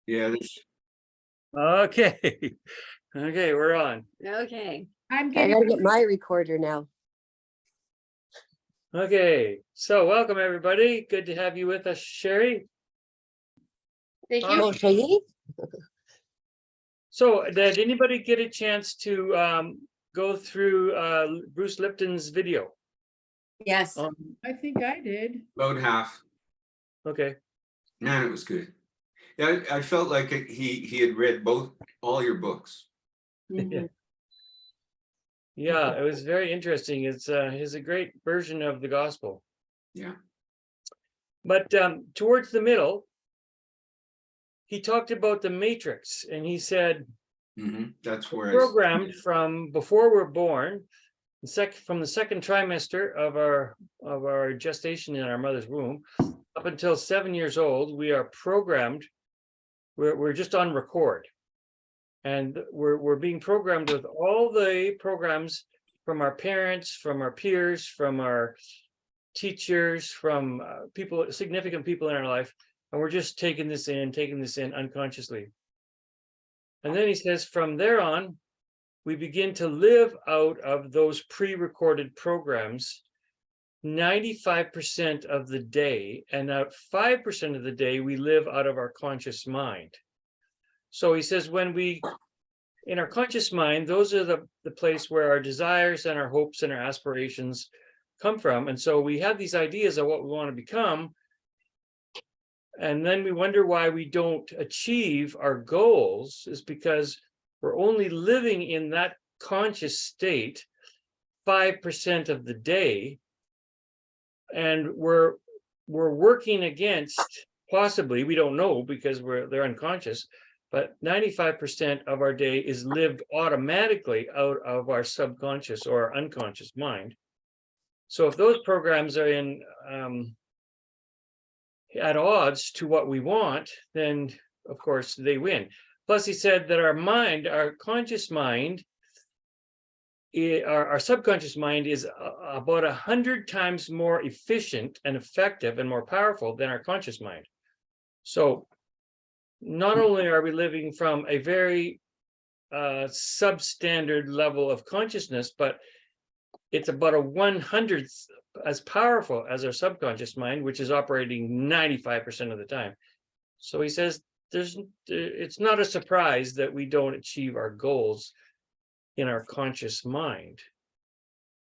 Yeah. Okay. Okay, we're on. Okay. I I'm gotta get my recorder now. Okay, so welcome everybody. Good to have you with us, Sherry. Thank you. Oh, Shaggy? So did anybody get a chance to go through Bruce Lipton's video? Yes. I think I did. About half. Okay. Man, it was good. Yeah, I felt like he had read all your books. Mhm. Yeah, it was very interesting. It's a great version of the gospel. Yeah. But towards the middle, he talked about the matrix, and he said, That's where programmed from before we're born, from the second trimester of our gestation in our mother's womb, up until 7 years old, we are programmed. We're just on record, and we're being programmed with all the programs from our parents, from our peers, from our teachers, from significant people in our life, and we're just taking this in unconsciously. And then he says, from there on, we begin to live out of those pre-recorded programs 95% of the day, and out 5% of the day we live out of our conscious mind. So he says, in our conscious mind, those are the place where our desires and our hopes and our aspirations come from. And so we have these ideas of what we want to become, and then we wonder why we don't achieve our goals, is because we're only living in that conscious state 5% of the day, and we're working against, possibly, we don't know because they're unconscious, but 95% of our day is lived automatically out of our subconscious or our unconscious mind. So if those programs are in at odds to what we want, then of course they win. Plus, he said that our mind, our conscious mind, our subconscious mind is about 100 times more efficient and effective and more powerful than our conscious mind. So not only are we living from a very substandard level of consciousness, but it's about a 100th as powerful as our subconscious mind, which is operating 95% of the time. So he says it's not a surprise that we don't achieve our goals in our conscious mind,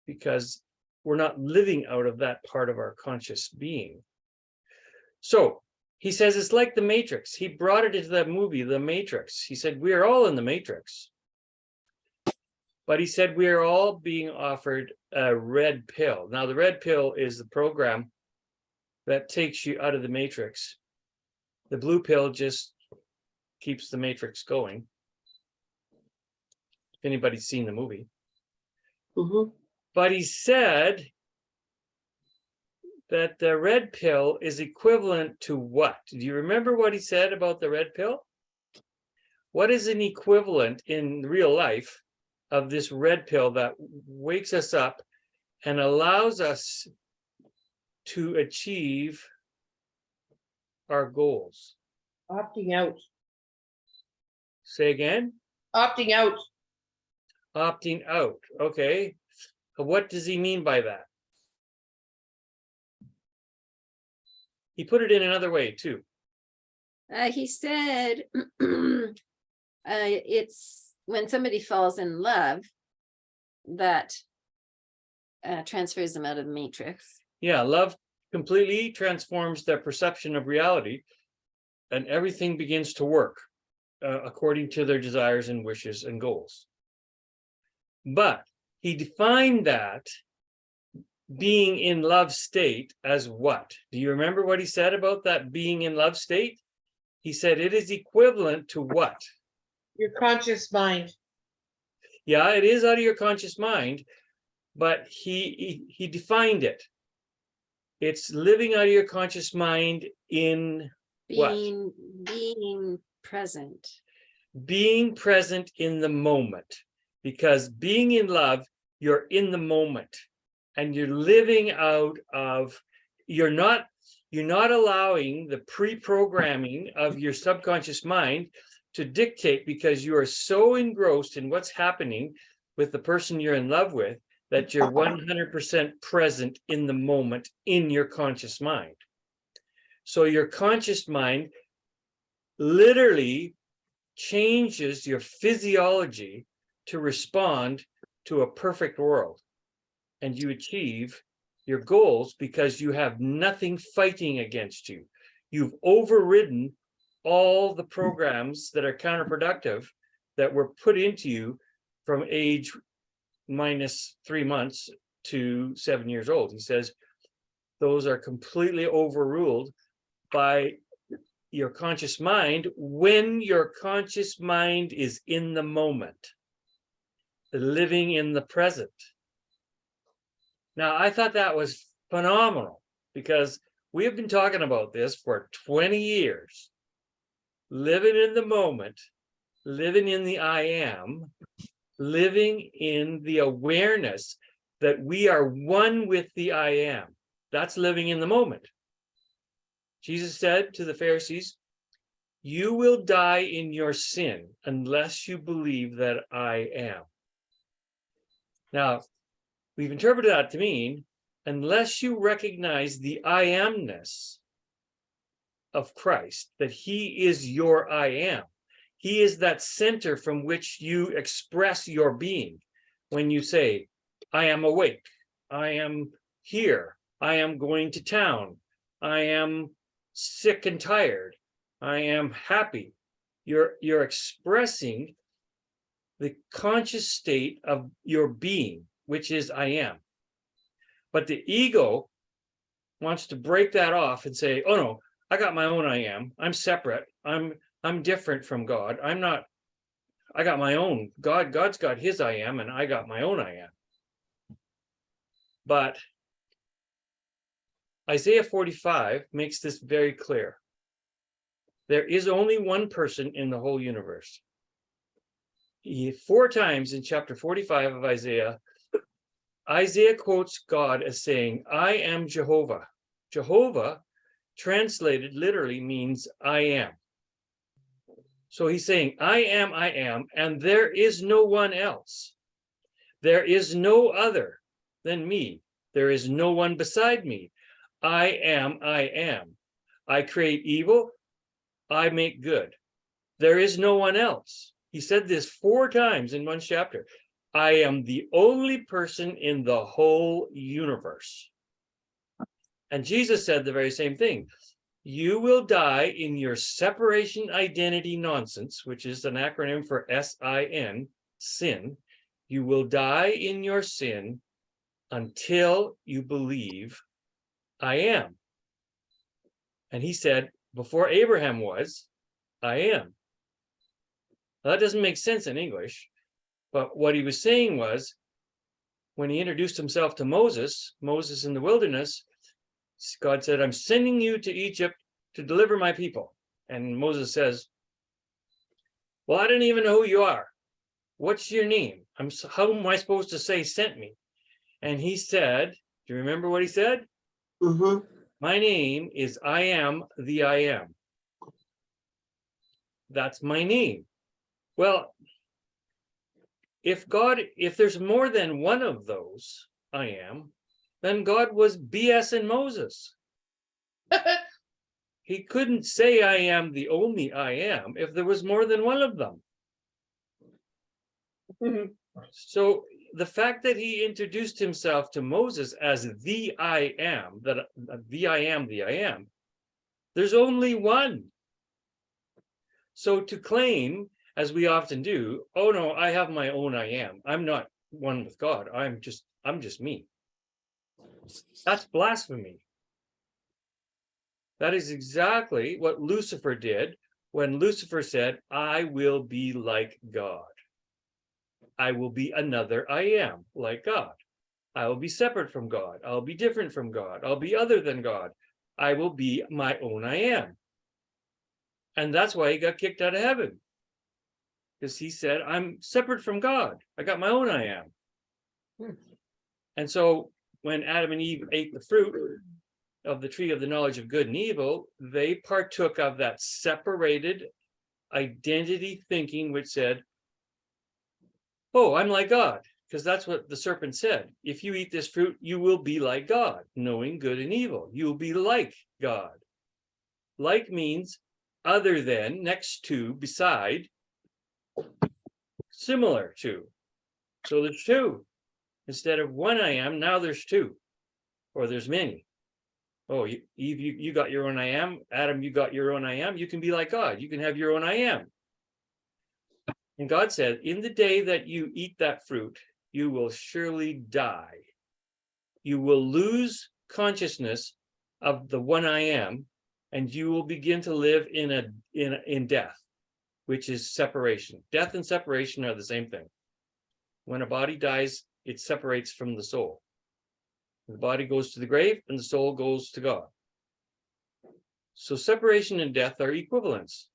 because we're not living out of that part of our conscious being. So he says it's like the Matrix. He brought it into that movie, The Matrix. He said we are all in the Matrix. But he said we are all being offered a red pill. Now, the red pill is the program that takes you out of the Matrix. The blue pill just keeps the Matrix going. If anybody's seen the movie. But he said that the red pill is equivalent to what? Do you remember what he said about the red pill? What is an equivalent in real life of this red pill that wakes us up and allows us to achieve our goals? Opting out. Say again? Opting out. Opting out. Okay. What does he mean by that? He put it in another way too. He said it's when somebody falls in love that transfers them out of the Matrix. Yeah, love completely transforms their perception of reality, and everything begins to work according to their desires and wishes and goals. But he defined that being in love state as what? Do you remember what he said about that being in love state? He said it is equivalent to what? Your conscious mind. Yeah, it is out of your conscious mind, but he defined it. It's living out of your conscious mind in Being present. Being present in the moment. Because being in love, you're in the moment, and you're living out of, you're not You're not allowing the pre-programming of your subconscious mind to dictate, because you are so engrossed in what's happening with the person you're in love with that you're 100% present in the moment in your conscious mind. So your conscious mind literally changes your physiology to respond to a perfect world, and you achieve your goals because you have nothing fighting against you. You've overridden all the programs that are counterproductive that were put into you from age -3 months to 7 years old. He says those are completely overruled by your conscious mind when your conscious mind is in the moment, living in the present. Now, I thought that was phenomenal, because we have been talking about this for 20 years. Living in the moment, living in the I am, living in the awareness that we are one with the I am. That's living in the moment. Jesus said to the Pharisees, "You will die in your sin unless you believe that I am." Now, we've interpreted that to mean, unless you recognize the I amness of Christ, that he is your I am. He is that center from which you express your being. When you say, I am awake, I am here, I am going to town, I am sick and tired, I am happy. You're expressing the conscious state of your being, which is I am. But the ego wants to break that off and say, oh no, I got my own I am. I'm separate. I'm different from God. I'm not, I got my own. God's got his I am, and I got my own I am. But Isaiah 45 makes this very clear. There is only one person in the whole universe. 4 times in chapter 45 of Isaiah, Isaiah quotes God as saying, I am Jehovah. Jehovah, translated literally, means I am. So he's saying, I am, and there is no one else. There is no other than me. There is no one beside me. I am. I create evil. I make good. There is no one else. He said this 4 times in one chapter. I am the only person in the whole universe. And Jesus said the very same thing. You will die in your separation identity nonsense, which is an acronym for SIN, sin. You will die in your sin until you believe I am. And he said, before Abraham was, I am. Now, that doesn't make sense in English, but what he was saying was, when he introduced himself to Moses in the wilderness, God said, I'm sending you to Egypt to deliver my people. And Moses says, well, I don't even know who you are. What's your name? How am I supposed to say sent me? And he said, do you remember what he said? Mm-hmm. My name is I am the I am. That's my name. Well, if there's more than one of those I am, then God was BS in Moses. He couldn't say I am the only I am if there was more than one of them. So the fact that he introduced himself to Moses as the I am, the I am, there's only one. So to claim, as we often do, oh no, I have my own I am. I'm not one with God. I'm just me. That's blasphemy. That is exactly what Lucifer did when Lucifer said, I will be like God. I will be another I am, like God. I will be separate from God. I'll be different from God. I'll be other than God. I will be my own I am. And that's why he got kicked out of heaven. Because he said, I'm separate from God. I got my own I am. And so when Adam and Eve ate the fruit, of the tree of the knowledge of good and evil, they partook of that separated identity thinking, which said, oh, I'm like God, because that's what the serpent said. If you eat this fruit, you will be like God, knowing good and evil. You will be like God. Like means other than, next to, beside, similar to. So there's two. Instead of one I am, now there's two, or there's many. Oh, Eve, you got your own I am. Adam, you got your own I am. You can be like God. You can have your own I am. And God said, in the day that you eat that fruit, you will surely die. You will lose consciousness of the one I am, and you will begin to live in death, which is separation. Death and separation are the same thing. When a body dies, it separates from the soul. The body goes to the grave and the soul goes to God. So separation and death are equivalents.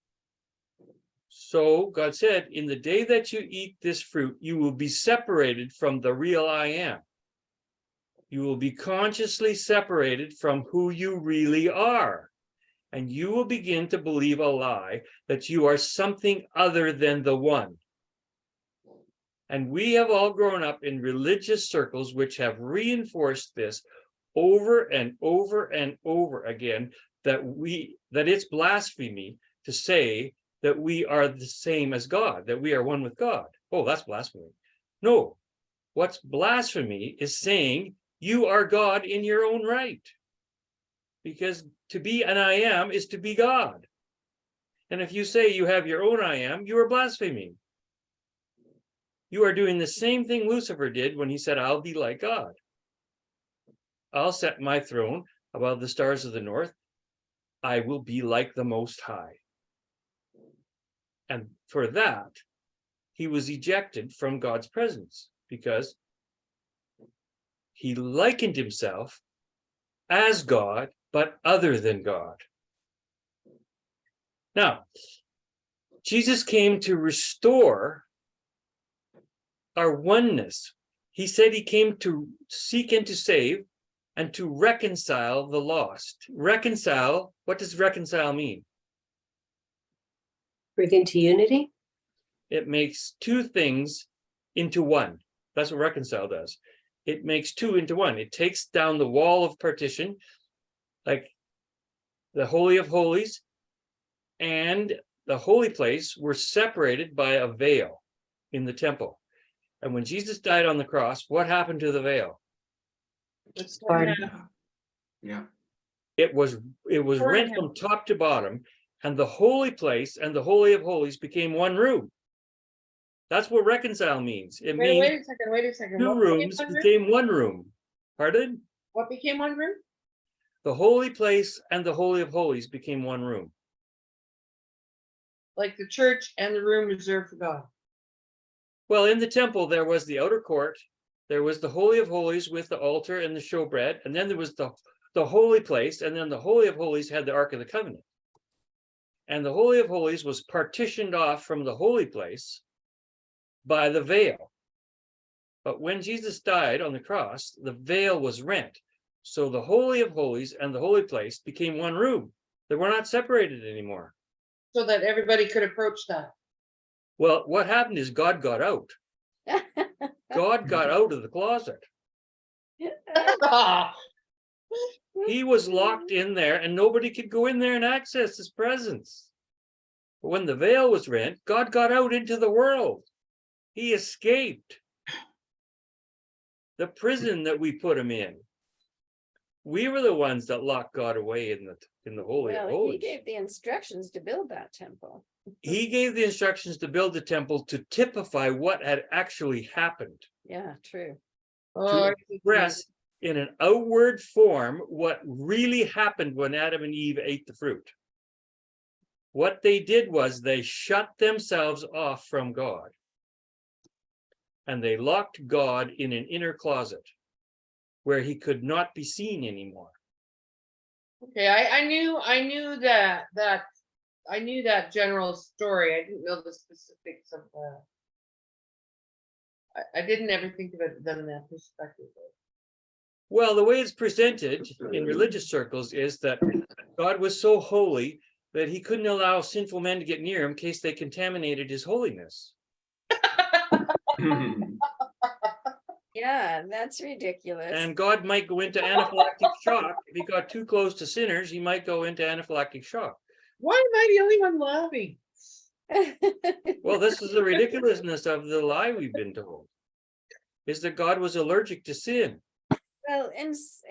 So God said, in the day that you eat this fruit, you will be separated from the real I am. You will be consciously separated from who you really are. And you will begin to believe a lie that you are something other than the one. And we have all grown up in religious circles which have reinforced this over and over and over again, that it's blasphemy to say that we are the same as God, that we are one with God. Oh, that's blasphemy. No, what's blasphemy is saying you are God in your own right. Because to be an I am is to be God. And if you say you have your own I am, you are blaspheming. You are doing the same thing Lucifer did when he said, I'll be like God. I'll set my throne above the stars of the north. I will be like the Most High. And for that, he was ejected from God's presence because he likened himself as God, but other than God. Now, Jesus came to restore our oneness. He said he came to seek and to save and to reconcile the lost. Reconcile, what does reconcile mean? Bring into unity. It makes two things into one. That's what reconcile does. It makes two into one. It takes down the wall of partition, like the Holy of Holies and the holy place were separated by a veil in the temple. And when Jesus died on the cross, what happened to the veil? It's Pardon. Yeah. It was rent from top to bottom, and the holy place and the Holy of Holies became one room. That's what reconcile means. It means wait a second. two What rooms became one room? became one room. Pardon? What became one room? The holy place and the Holy of Holies became one room. Like the church and the room reserved for God. Well, in the temple, there was the outer court. There was the Holy of Holies with the altar and the showbread. And then there was the holy place. And then the Holy of Holies had the Ark of the Covenant. And the Holy of Holies was partitioned off from the holy place by the veil. But when Jesus died on the cross, the veil was rent. So the Holy of Holies and the holy place became one room. They were not separated anymore. So that everybody could approach that. Well, what happened is God got out. God got out of the closet. He was locked in there and nobody could go in there and access his presence. But when the veil was rent, God got out into the world. He escaped the prison that we put him in. We were the ones that locked God away in the Holy of Well, Holies. he gave the instructions to build that temple. He gave the instructions to build the temple to typify what had actually happened, Yeah, true. to express in an outward form what really happened when Adam and Eve ate the fruit. What they did was they shut themselves off from God. And they locked God in an inner closet where he could not be seen anymore. Okay, I knew that general story. I didn't know the specifics of that. I didn't ever think of it in that perspective. Well, the way it's presented in religious circles is that God was so holy that he couldn't allow sinful men to get near him in case they contaminated his holiness. Yeah, that's ridiculous. And God might go into anaphylactic shock. If he got too close to sinners, he might go into anaphylactic shock. Why am I the only one laughing? Well, this is the ridiculousness of the lie we've been told, is that God was allergic to sin. Well,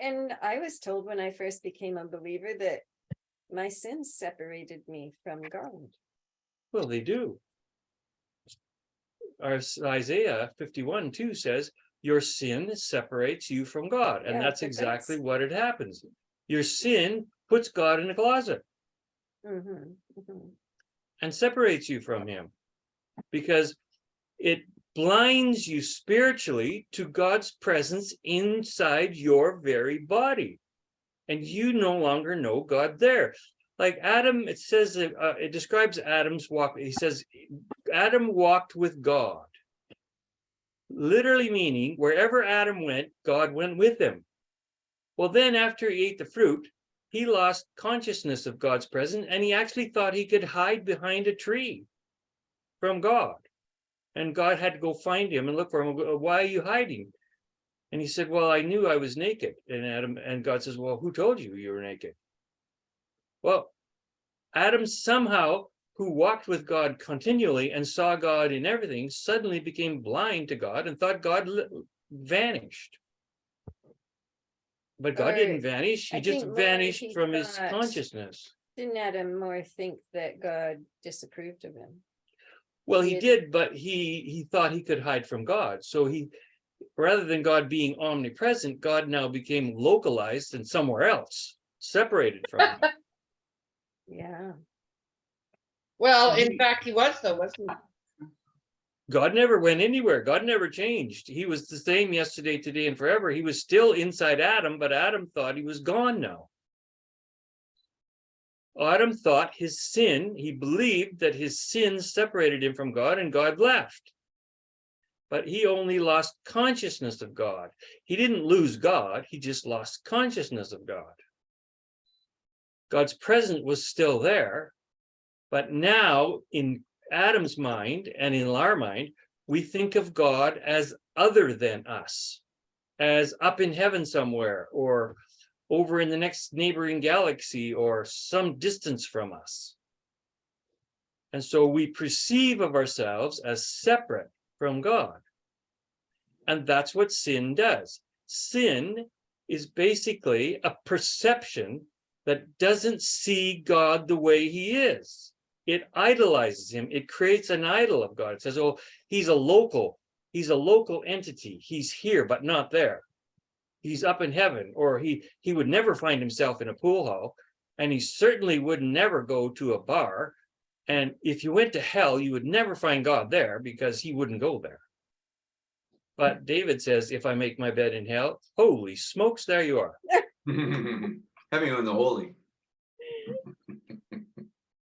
and I was told when I first became a believer that my sins separated me from God. Well, they do. Our Isaiah 51:2 says, your sin separates you from God. And Yeah, that's but exactly that's- what it happens. Your sin puts God in a closet Mhm, mhm. and separates you from him because it blinds you spiritually to God's presence inside your very body. And you no longer know God there. Like Adam, it says, it describes Adam's walk. He says, Adam walked with God. Literally meaning wherever Adam went, God went with him. Well, then after he ate the fruit, he lost consciousness of God's presence, and he actually thought he could hide behind a tree from God. And God had to go find him and look for him and go, why are you hiding? And he said, well, I knew I was naked. And God says, well, who told you you were naked? Well, Adam somehow, who walked with God continually and saw God in everything, suddenly became blind to God and thought God vanished. But God Or didn't vanish. He I just think more vanished he from his thought- consciousness. Didn't Adam more think that God disapproved of him? Well, he He did, but he thought he could hide from God. So he, rather than God being omnipresent, God now became localized and somewhere else, separated from him. Yeah. Well, So in he- fact, he was though, wasn't he? God never went anywhere. God never changed. He was the same yesterday, today, and forever. He was still inside Adam, but Adam thought he was gone now. Adam thought his sin, he believed that his sin separated him from God and God left. But he only lost consciousness of God. He didn't lose God, he just lost consciousness of God. God's presence was still there, but now in Adam's mind and in our mind, we think of God as other than us, as up in heaven somewhere, or over in the next neighboring galaxy, or some distance from us. And so we perceive of ourselves as separate from God. And that's what sin does. Sin is basically a perception that doesn't see God the way he is. It idolizes him. It creates an idol of God. It says, oh, he's a local entity. He's here, but not there. He's up in heaven, or he would never find himself in a pool hall, and he certainly would never go to a bar. And if you went to hell, you would never find God there because he wouldn't go there. But David says, if I make my bed in hell, holy smokes, there you are. Having on the holy.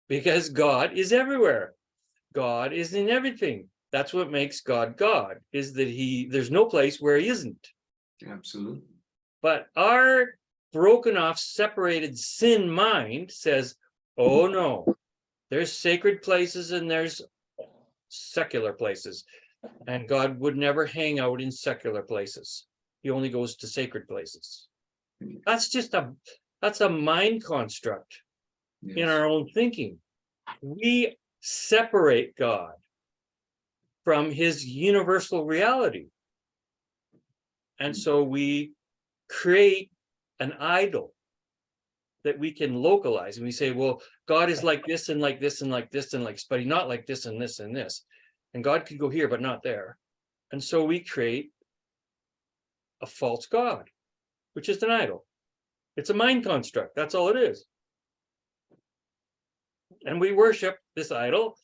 Because God is everywhere. God is in everything. That's what makes God God, is that there's no place where he isn't. Absolutely. But our broken off, separated sin mind says, oh no, there's sacred places and there's secular places. And God would never hang out in secular places. He only goes to sacred places. That's a mind construct in Yes. our own thinking. We separate God from his universal reality. And so we create an idol that we can localize. And we say, well, God is like this and like this and like this and like, but he's not like this and this and this. And God could go here, but not there. And so we create a false God, which is an idol. It's a mind construct. That's all it is. And we worship this idol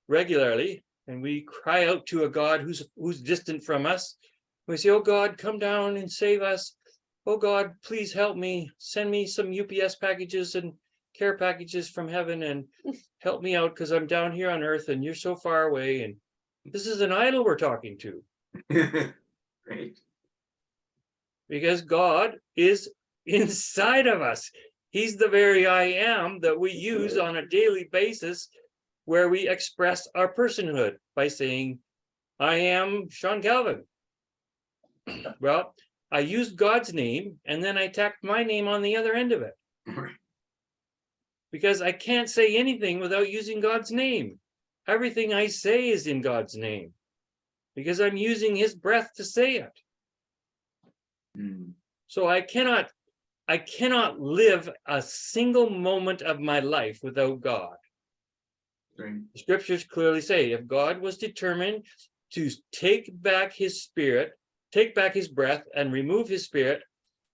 regularly, and we cry out to a God who's distant from us. We say, oh God, come down and save us. Oh God, please help me. Send me some UPS packages and care packages from heaven and help me out because I'm down here on earth and you're so far away. And this is an idol we're talking to. Great. because God is inside of us. He's the very I am that we use on a daily basis, where we express our personhood by saying, I am SeanCalvin. Well, I used God's name and then I tacked my name on the other end of it, Right. because I can't say anything without using God's name. Everything I say is in God's name, because I'm using his breath to say it. Mm. So I cannot live a single moment of my life without God. Right. The scriptures clearly say, if God was determined to take back his spirit, take back his breath and remove his spirit,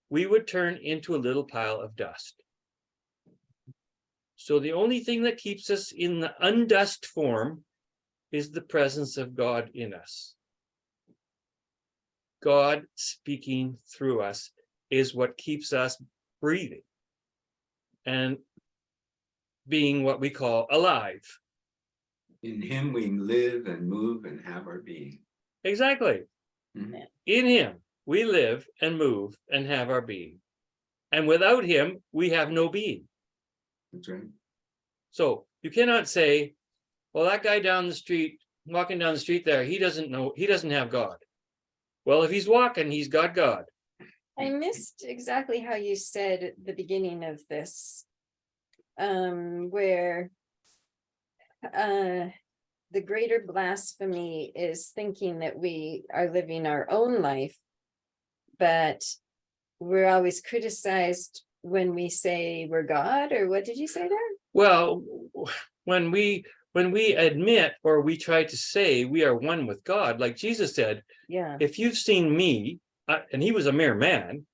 we would turn into a little pile of dust. So the only thing that keeps us in the undust form is the presence of God in us. God speaking through us is what keeps us breathing and being what we call alive. In him we live and move and have our being. Exactly. Mhm. In him we live and move and have our being. And without him, we have no being. That's right. So you cannot say, well, that guy down the street, walking down the street there, he doesn't have God. Well, if he's walking, he's got God. I missed exactly how you said at the beginning of this, where the greater blasphemy is thinking that we are living our own life, but we're always criticized when we say we're God, or what did you say there? Well, when we admit, or we try to say we are one with God, like Jesus said, Yeah. if you've seen me, and he was a mere man,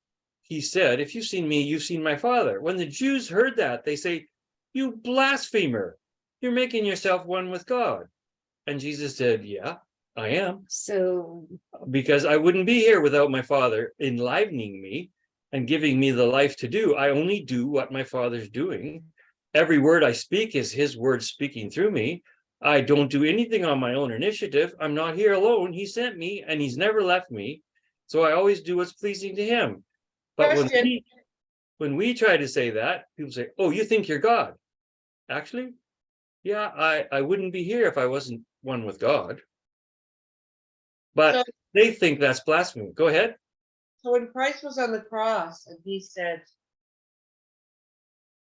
he said, if you've seen me, you've seen my Father. When the Jews heard that, they say, you blasphemer, you're making yourself one with God. And Jesus said, yeah, I am, So because I wouldn't be here without my Father enlivening me and giving me the life to do. I only do what my Father's doing. Every word I speak is his word speaking through me. I don't do anything on my own initiative. I'm not here alone. He sent me and he's never left me. So I always do what's pleasing to him. But Question. when we try to say that, people say, oh, you think you're God. Actually, yeah, I wouldn't be here if I wasn't one with God. But So- they think that's blasphemy. Go ahead. So when Christ was on the cross and he said,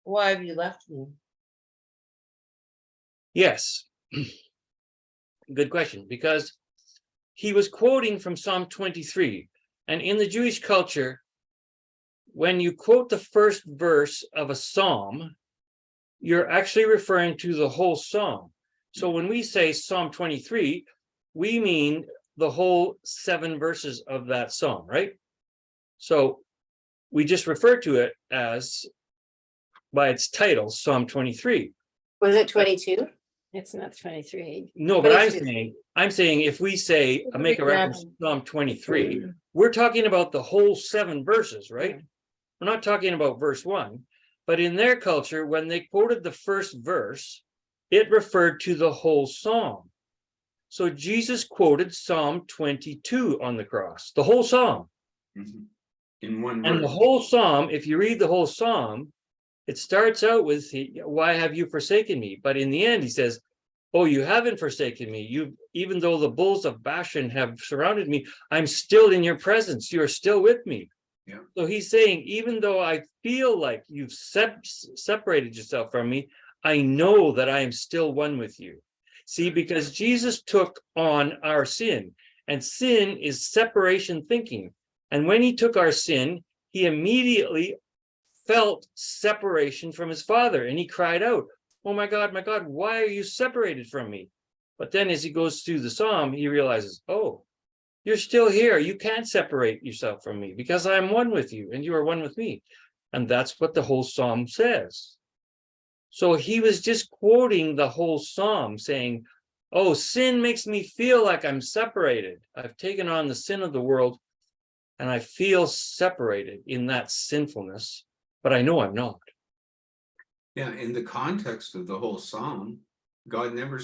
why have you left me? Yes. Good question, because he was quoting from Psalm 23. And in the Jewish culture, when you quote the first verse of a psalm, you're actually referring to the whole psalm. So when we say Psalm 23, we mean the whole 7 verses of that psalm, right? So we just refer to it as by its title, Psalm 23. Was it 22? it's not 23. No, but I'm saying if we say, make a reference to Psalm 23, we're talking about the whole 7 verses, right? We're not talking about verse 1, but in their culture, when they quoted the first verse, it referred to the whole psalm. So Jesus quoted Psalm 22 on the cross, the whole psalm. Mhm. In one And the verse. whole psalm, if you read the whole psalm, it starts out with, why have you forsaken me? But in the end, he says, oh, you haven't forsaken me. Even though the bulls of Bashan have surrounded me, I'm still in your presence. You're still with me. Yeah. So he's saying, even though I feel like you've separated yourself from me, I know that I am still one with you. See, because Jesus took on our sin, and sin is separation thinking. And when he took our sin, he immediately felt separation from his Father, and he cried out, oh my God, why are you separated from me? But then as he goes through the psalm, he realizes, oh, you're still here. You can't separate yourself from me because I'm one with you and you are one with me. And that's what the whole psalm says. So he was just quoting the whole psalm saying, oh, sin makes me feel like I'm separated. I've taken on the sin of the world and I feel separated in that sinfulness, but I know I'm not. Yeah, in the context of the whole psalm, God never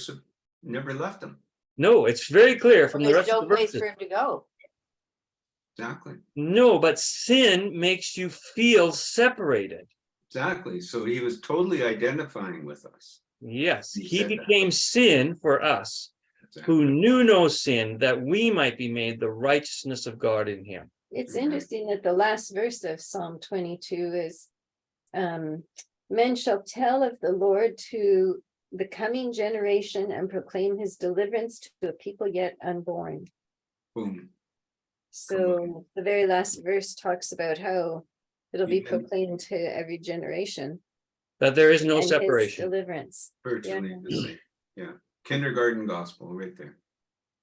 left them. No, it's very clear from the There's rest no of the place verses. for him to go. Exactly. No, but sin makes you feel separated. Exactly. So he was totally identifying with us. Yes, He he said that. became sin for us, who Exactly. knew no sin, that we might be made the righteousness of God in him. It's Mhm. interesting that the last verse of Psalm 22 is, men shall tell of the Lord to the coming generation and proclaim his deliverance to a people yet unborn. Boom. So the very last verse talks about how it'll be Even proclaimed to every generation That there is no and his separation. deliverance. virtually the same. Yeah. Kindergarten gospel right there.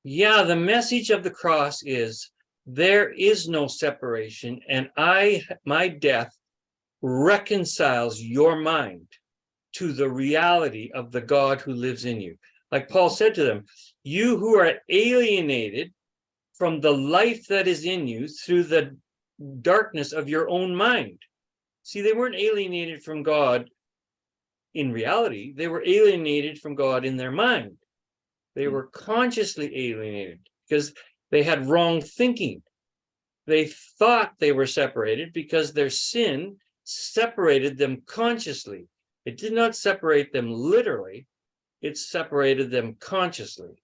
Yeah, the message of the cross is there is no separation, and my death reconciles your mind to the reality of the God who lives in you. Like Paul said to them, you who are alienated from the life that is in you through the darkness of your own mind. See, they weren't alienated from God in reality, they were alienated from God in their mind. They were consciously alienated because they had wrong thinking. They thought they were separated because their sin separated them consciously. It did not separate them literally, it separated them consciously.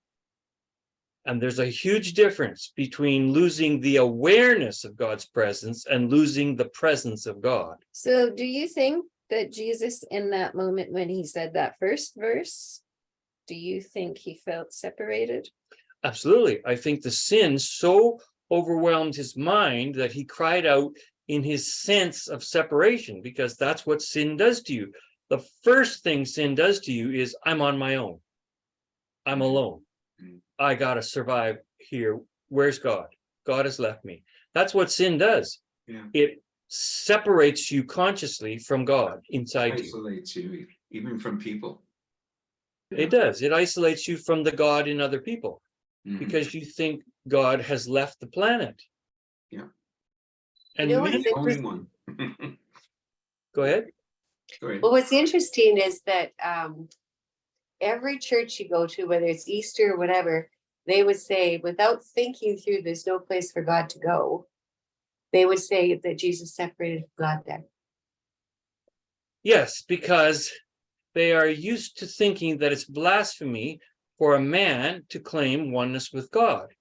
And there's a huge difference between losing the awareness of God's presence and losing the presence of God. So do you think that Jesus, in that moment when he said that first verse, do you think he felt separated? Absolutely. I think the sin so overwhelmed his mind that he cried out in his sense of separation, because that's what sin does to you. The first thing sin does to you is, I'm on my own. I'm alone. I got to survive here. Where's God? God has left me. That's what sin does. Yeah. It separates you consciously from God inside you. Isolates you even from people. It does. It isolates you from the God in other people Mhm. because you think God has left the planet. Yeah. And You know He's what's the only interesting? one. go ahead. Sorry. Well, what's interesting is that every church you go to, whether it's Easter or whatever, they would say, without thinking through, there's no place for God to go. They would say that Jesus separated from God then. Yes, because they are used to thinking that it's blasphemy for a man to claim oneness with God.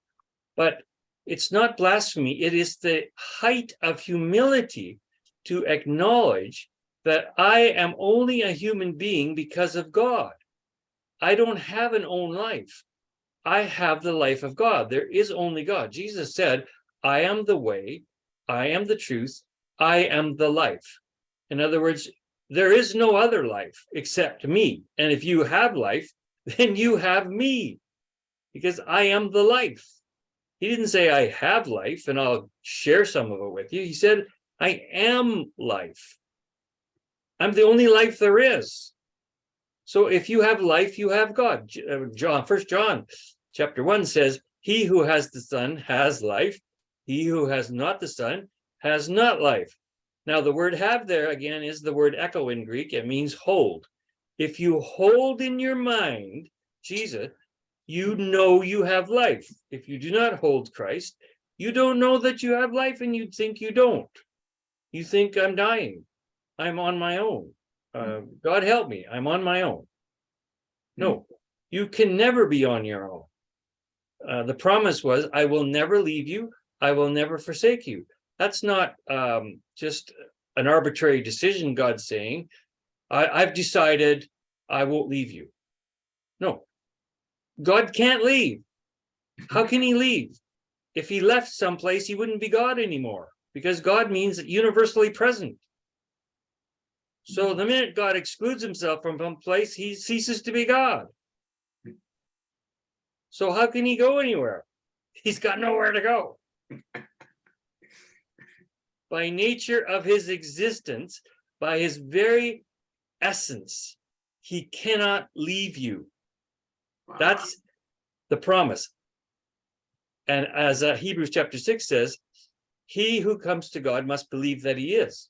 But it's not blasphemy. It is the height of humility to acknowledge that I am only a human being because of God. I don't have an own life. I have the life of God. There is only God. Jesus said, I am the way, I am the truth, I am the life. In other words, there is no other life except me. And if you have life, then you have me, because I am the life. He didn't say I have life and I'll share some of it with you. He said, I am life. I'm the only life there is. So if you have life, you have God. First John chapter 1 says, he who has the Son has life. He who has not the Son has not life. Now the word have there again is the word echo in Greek. It means hold. If you hold in your mind Jesus, you know you have life. If you do not hold Christ, you don't know that you have life, and you think you don't. You think I'm dying. I'm on my own. God help me. I'm on my own. No, you can never be on your own. The promise was, I will never leave you. I will never forsake you. That's not just an arbitrary decision God's saying, I've decided I won't leave you. No, God can't leave. How can he leave? If he left someplace, he wouldn't be God anymore, because God means universally present. So the minute God excludes himself from some place, he ceases to be God. So how can he go anywhere? He's got nowhere to go. By nature of his existence, by his very essence, he cannot leave you. That's the promise. And as Hebrews chapter 6 says, he who comes to God must believe that he is.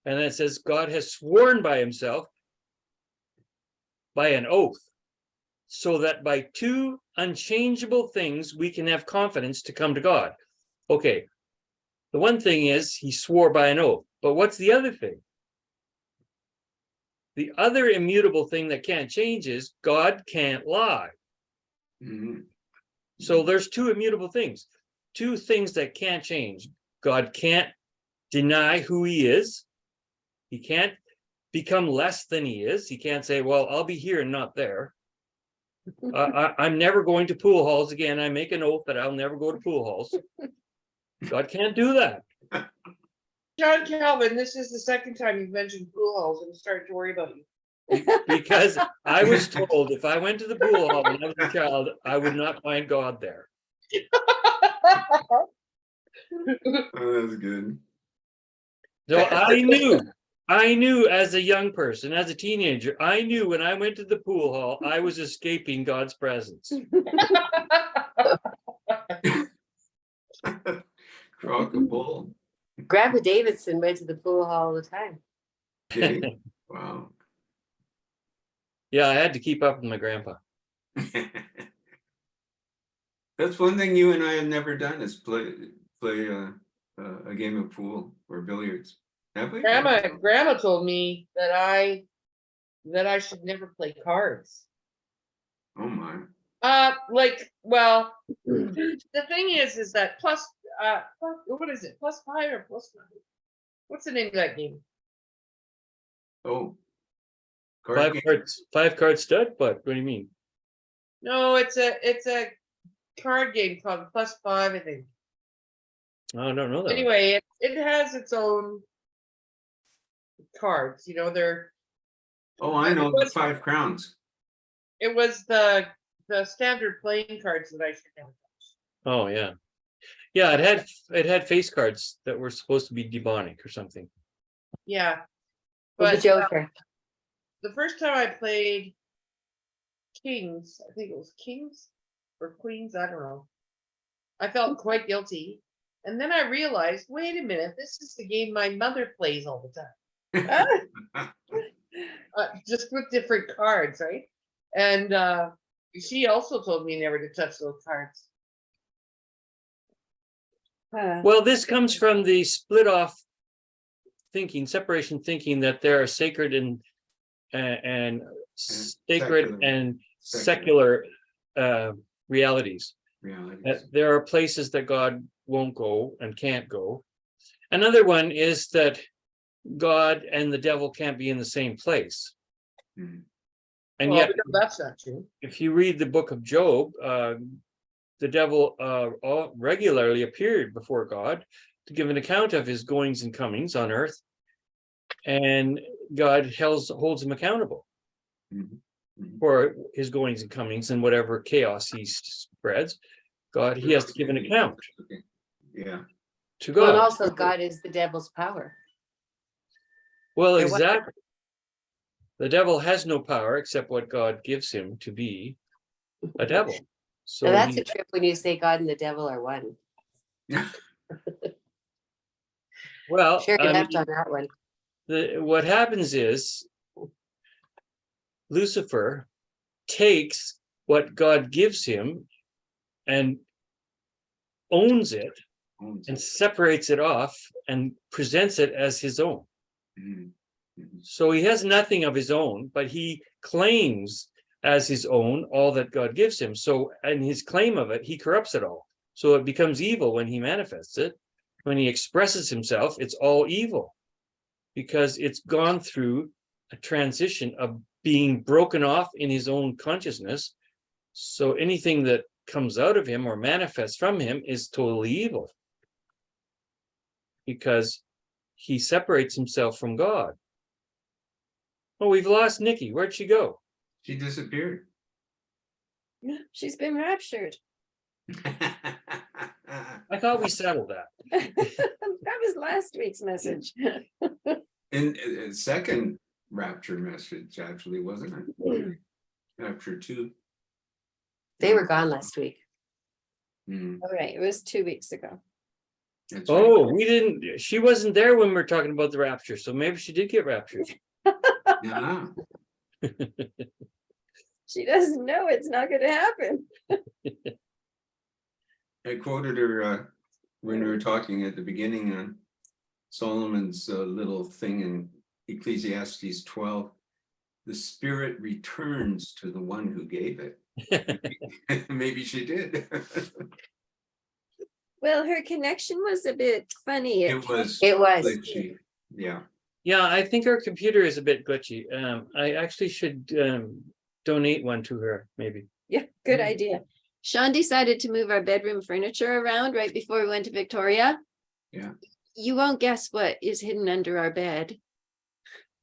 And then it says, God has sworn by himself by an oath, so that by two unchangeable things we can have confidence to come to God. Okay. The one thing is he swore by an oath, but what's the other thing? The other immutable thing that can't change is God can't lie. Mhm. So there's two immutable things, two things that can't change. God can't deny who he is. He can't become less than he is. He can't say, well, I'll be here and not there. I'm never going to pool halls again. I make an oath that I'll never go to pool halls. God can't do that. SeanCalvin, this is the second time you've mentioned pool halls. I'm starting to worry about you. Because I was told if I went to the pool hall when I was a child, I would not find God there. Oh, that's good. So I knew as a young person, as a teenager, I knew when I went to the pool hall, I was escaping God's presence. Crock a bull. Grandpa Davidson went to the pool hall all the time. Okay. Wow. Yeah, I had to keep up with my grandpa. That's one thing you and I have never done is play a game of pool or billiards. Have we? Grandma told me that I should never play cards. Oh my. Well, the thing is that what is it? +5 or +9? What's the name of that game? Oh. Card game. Five card stud, but what do you mean? No, it's a card game called +5, I think. Oh, I don't know that. Anyway, it has its own cards. You know, they're. Oh, I know It the was- 5 crowns. It was the standard playing cards that I should never touch. Oh yeah. Yeah, it had face cards that were supposed to be demonic or something. Yeah, Or the but Joker. the first time I played Kings, I think it was Kings or Queens, I don't know. I felt quite guilty. And then I realized, wait a minute, this is the game my mother plays all the time. Just with different cards, right? And she also told me never to touch those cards. Well, this comes from the split off thinking, separation thinking that there are sacred and sacred secular. and secular realities. Realities. There are places that God won't go and can't go. Another one is that God and the devil can't be in the same place. Mhm. And Well, yet, we know that's not true. if you read the book of Job, the devil regularly appeared before God to give an account of his goings and comings on earth, and God holds him accountable Mhm. Mhm. for his goings and comings and whatever chaos he spreads. He has to give an account Okay. Yeah. to Well, and God. also God is the devil's power. Well, Or what- exactly. The devil has no power except what God gives him to be a devil. So Now that's he- a trip when you say God and the devil are one. well, Sure, you I left mean, on that one. what happens is Lucifer takes what God gives him and owns it and separates it off and presents it as his own. Mhm. Mhm. So he has nothing of his own, but he claims as his own all that God gives him. So in his claim of it, he corrupts it all. So it becomes evil when he manifests it. When he expresses himself, it's all evil because it's gone through a transition of being broken off in his own consciousness. So anything that comes out of him or manifests from him is totally evil because he separates himself from God. Oh, we've lost Nikki. Where'd she go? She disappeared. She's been raptured. I thought we settled that. That was last week's message. And second rapture message, actually, wasn't it? Rapture 2. They were gone last week. Mhm. All right, it was 2 weeks ago. That's right. Oh, we didn't, she wasn't there when we were talking about the rapture, so maybe she did get raptured. Yeah. She doesn't know it's not going to happen. I quoted her when we were talking at the beginning on Solomon's little thing in Ecclesiastes 12, the spirit returns to the one who gave it. Maybe she did. Well, her connection was a bit funny. It was. It was. glitchy. Yeah. Yeah, I think our computer is a bit glitchy. I actually should donate one to her, maybe. Yeah, good Mm. idea. Sean decided to move our bedroom furniture around right before we went to Victoria. Yeah. You won't guess what is hidden under our bed.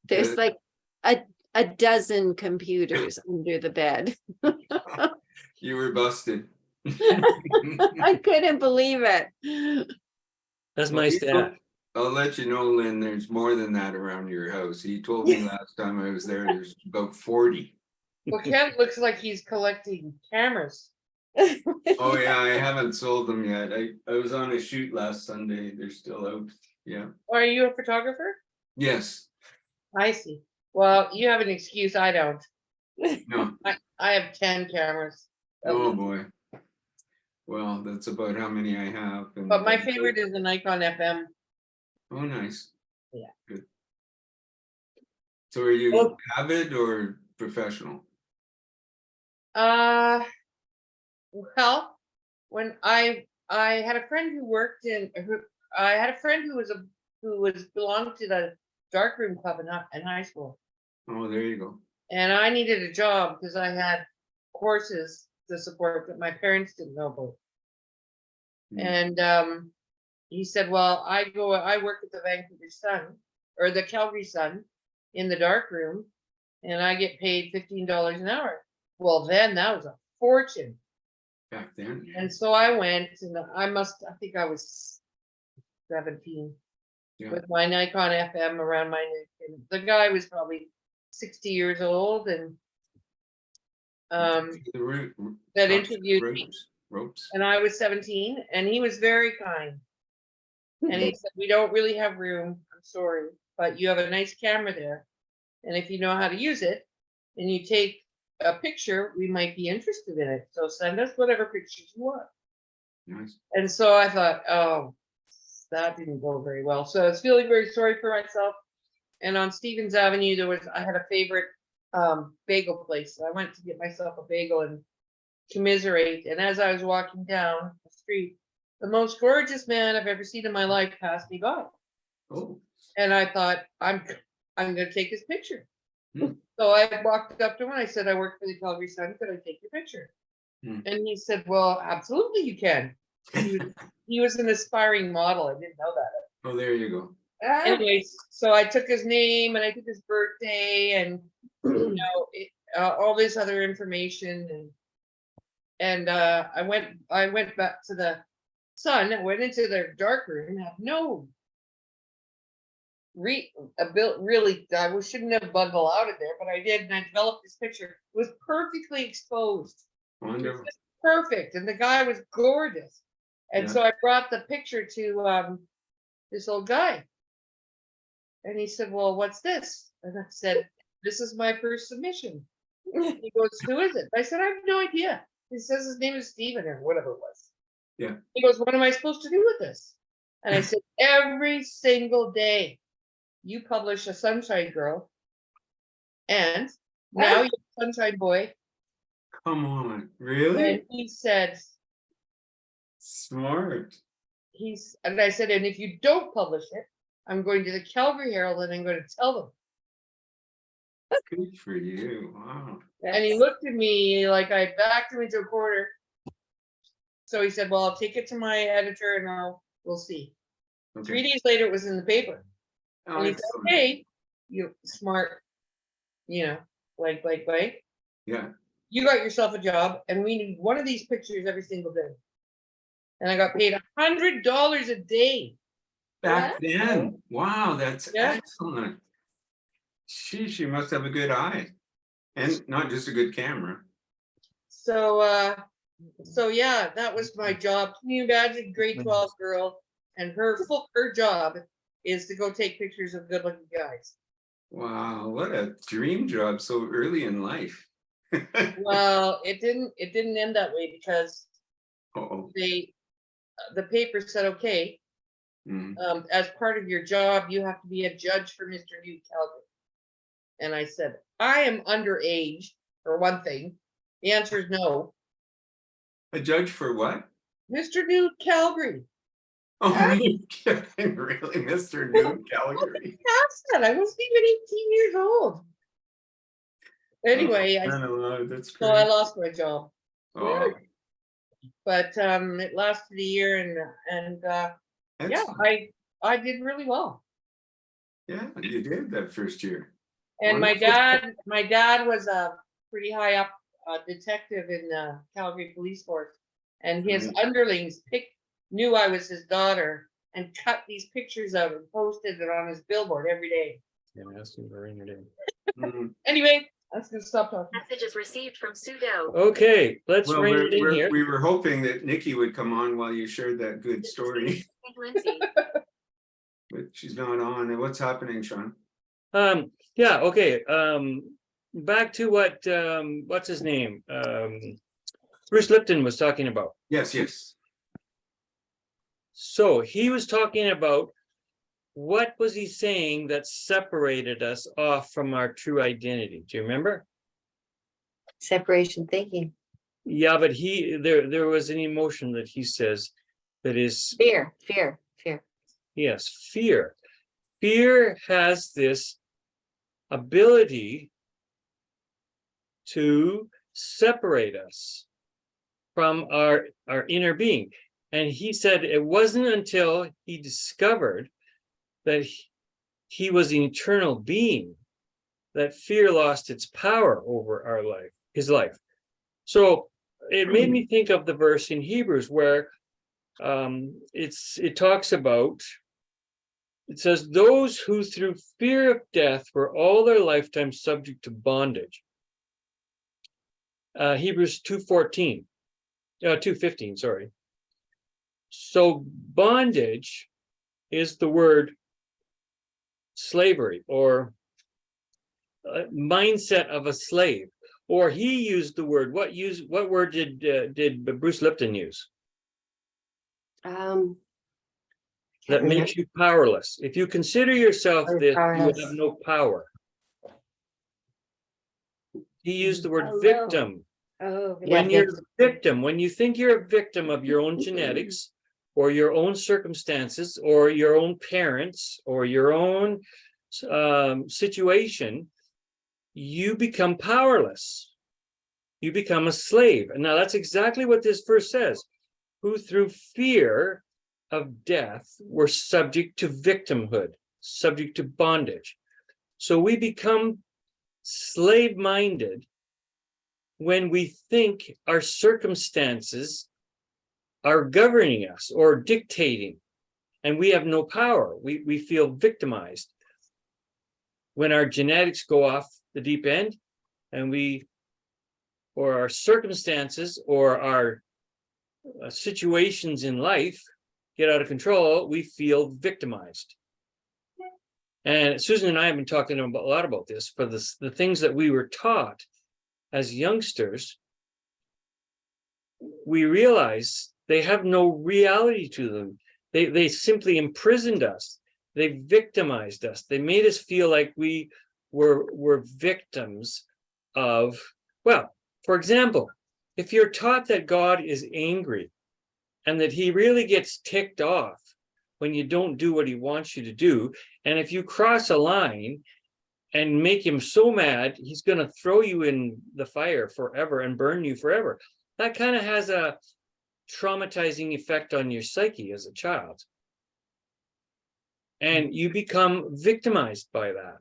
There's Good. like a dozen computers under the bed. You were busted. I couldn't believe it. That's Well, my stat. I'll let you know, Lynn, there's more than that around your house. He told me last time I was there, there's about 40. Well, Kent looks like he's collecting cameras. Oh yeah, I haven't sold them yet. I was on a shoot last Sunday. They're still out. Yeah. Are you a photographer? Yes. I see. Well, you have an excuse. I don't. No. I have 10 cameras. Oh boy. Well, that's about how many I have. And But my favorite is the Nikon FM. Oh, nice. Yeah. Good. So are you Well- avid or professional? Well, when I had a friend who worked I had a friend who was belonged to the darkroom club in high school, Oh, there you go. and I needed a job because I had courses to support that my parents didn't know about. Mm. And he said, "Well, I work at the Vancouver Sun or the Calgary Sun in the darkroom, and I get paid $15 an hour." Well, then that was a fortune. Back then. And so I went, and I think I was 17 Yeah. with my Nikon FM around my neck. And the guy was probably 60 years old, and The root, that top to the interviewed me. ropes. And I was 17, and he was very kind. And he said, "We don't really have room. I'm sorry, but you have a nice camera there. And if you know how to use it and you take a picture, we might be interested in it. So send us whatever pictures you want." Nice. And so I thought, oh, that didn't go very well. So I was feeling very sorry for myself. And on Stevens Avenue, I had a favorite bagel place. So I went to get myself a bagel and commiserate. And as I was walking down the street, the most gorgeous man I've ever seen in my life passed me by. Oh. And I thought, I'm going to take his picture. Hmm. So I walked up to him and I said, "I work for the Calgary Sun. Could I take your picture?" Hmm. And he said, "Well, absolutely you can." He was an aspiring model. I didn't know that. Oh, there you go. Anyways, so I took his name and I took his birthday and all this other information, and I went back to the Sun. I went into their dark room and had no really, I shouldn't have bug allowed it there, but I did, and I developed this picture. It was perfectly exposed. Wonderful. Perfect, and the guy was gorgeous. And Yeah. so I brought the picture to this old guy, and he said, "Well, what's this?" And I said, "This is my first submission." He goes, "Who is it?" I said, "I have no idea." He says his name is Steven or whatever it was. Yeah. He goes, "What am I supposed to do with this?" And I said, "Every single day you publish a Sunshine Girl, and now you're a Sunshine Boy." Come on. Really? And he said, Smart. and I said, "And if you don't publish it, I'm going to the Calgary Herald and I'm going to tell them." Good for you. Wow. And he looked at me like I backed him into a corner. So he said, "Well, I'll take it to my editor and we'll see." Okay. 3 days later, it was in the paper. Oh, And he said, excellent. "Hey, you smart, blank. Yeah. You got yourself a job, and we need one of these pictures every single day." And I got paid $100 a day. Back then. Wow, that's Yeah. excellent. Sheesh, you must have a good eye. And not just a good camera. So yeah, that was my job. Can you imagine grade 12 girl, and her job is to go take pictures of good-looking guys. Wow, what a dream job so early in life. Well, it didn't end that way because Uh-oh. the paper said, okay, Mm. as part of your job, you have to be a judge for Mr. New Calgary. And I said, I am underage, for one thing. The answer is no. A judge for what? Mr. New Calgary. Oh, really? Really, Mr. New Calgary. Past that, I wasn't even 18 years old. Anyway, That's so I great. lost my job. Oh, But it lasted a year, and yeah, excellent. I did really well. Yeah, you did that first year. And Wonderful. my dad was a pretty high up detective in the Calgary Police Force, and his Right. underlings knew I was his daughter and cut these pictures out and posted it on his billboard every day. Mm. Anyway, I'm just gonna stop talking. Messages received from Sudo. Okay, let's Well, rein it in here. we were hoping that Nikki would come on while you shared that good story, Hey, Lindsay. but she's not on. And what's happening, Sean? Yeah, okay. Back to what what's his name? Bruce Lipton was talking about. Yes, yes. So he was talking about, what was he saying that separated us off from our true identity? Do you remember? Separation thinking. Yeah, but there was an emotion that he says that is, Fear. yes, fear. Fear has this ability to separate us from our inner being. And he said it wasn't until he discovered that he was an eternal being that fear lost its power over his life. So it made me think of the verse in Hebrews where it talks about, it says, those who through fear of death were all their lifetime subject to bondage. Hebrews 2:15, sorry. So bondage is the word slavery, or mindset of a slave. Or he used the word, what word did Bruce Lipton use? That makes you powerless. If you consider yourself this, you have no power. He used the word Alone. victim. Oh, When you're a victim, when you think you're a victim of your own genetics or your own circumstances or your own parents or your own situation, you become powerless. You become a slave. And now that's exactly what this verse says. Who through fear of death were subject to victimhood, subject to bondage. So we become slave-minded when we think our circumstances are governing us or dictating, and we have no power. We feel victimized. When our genetics go off the deep end and or our circumstances or our situations in life get out of control, we feel victimized. And Susan and I have been talking a lot about this, for the things that we were taught as youngsters. We realize they have no reality to them. They simply imprisoned us. They victimized us. They made us feel like we were victims of, well, for example, if you're taught that God is angry and that he really gets ticked off when you don't do what he wants you to do, and if you cross a line and make him so mad, he's going to throw you in the fire forever and burn you forever. That kind of has a traumatizing effect on your psyche as a child. And you become victimized by that.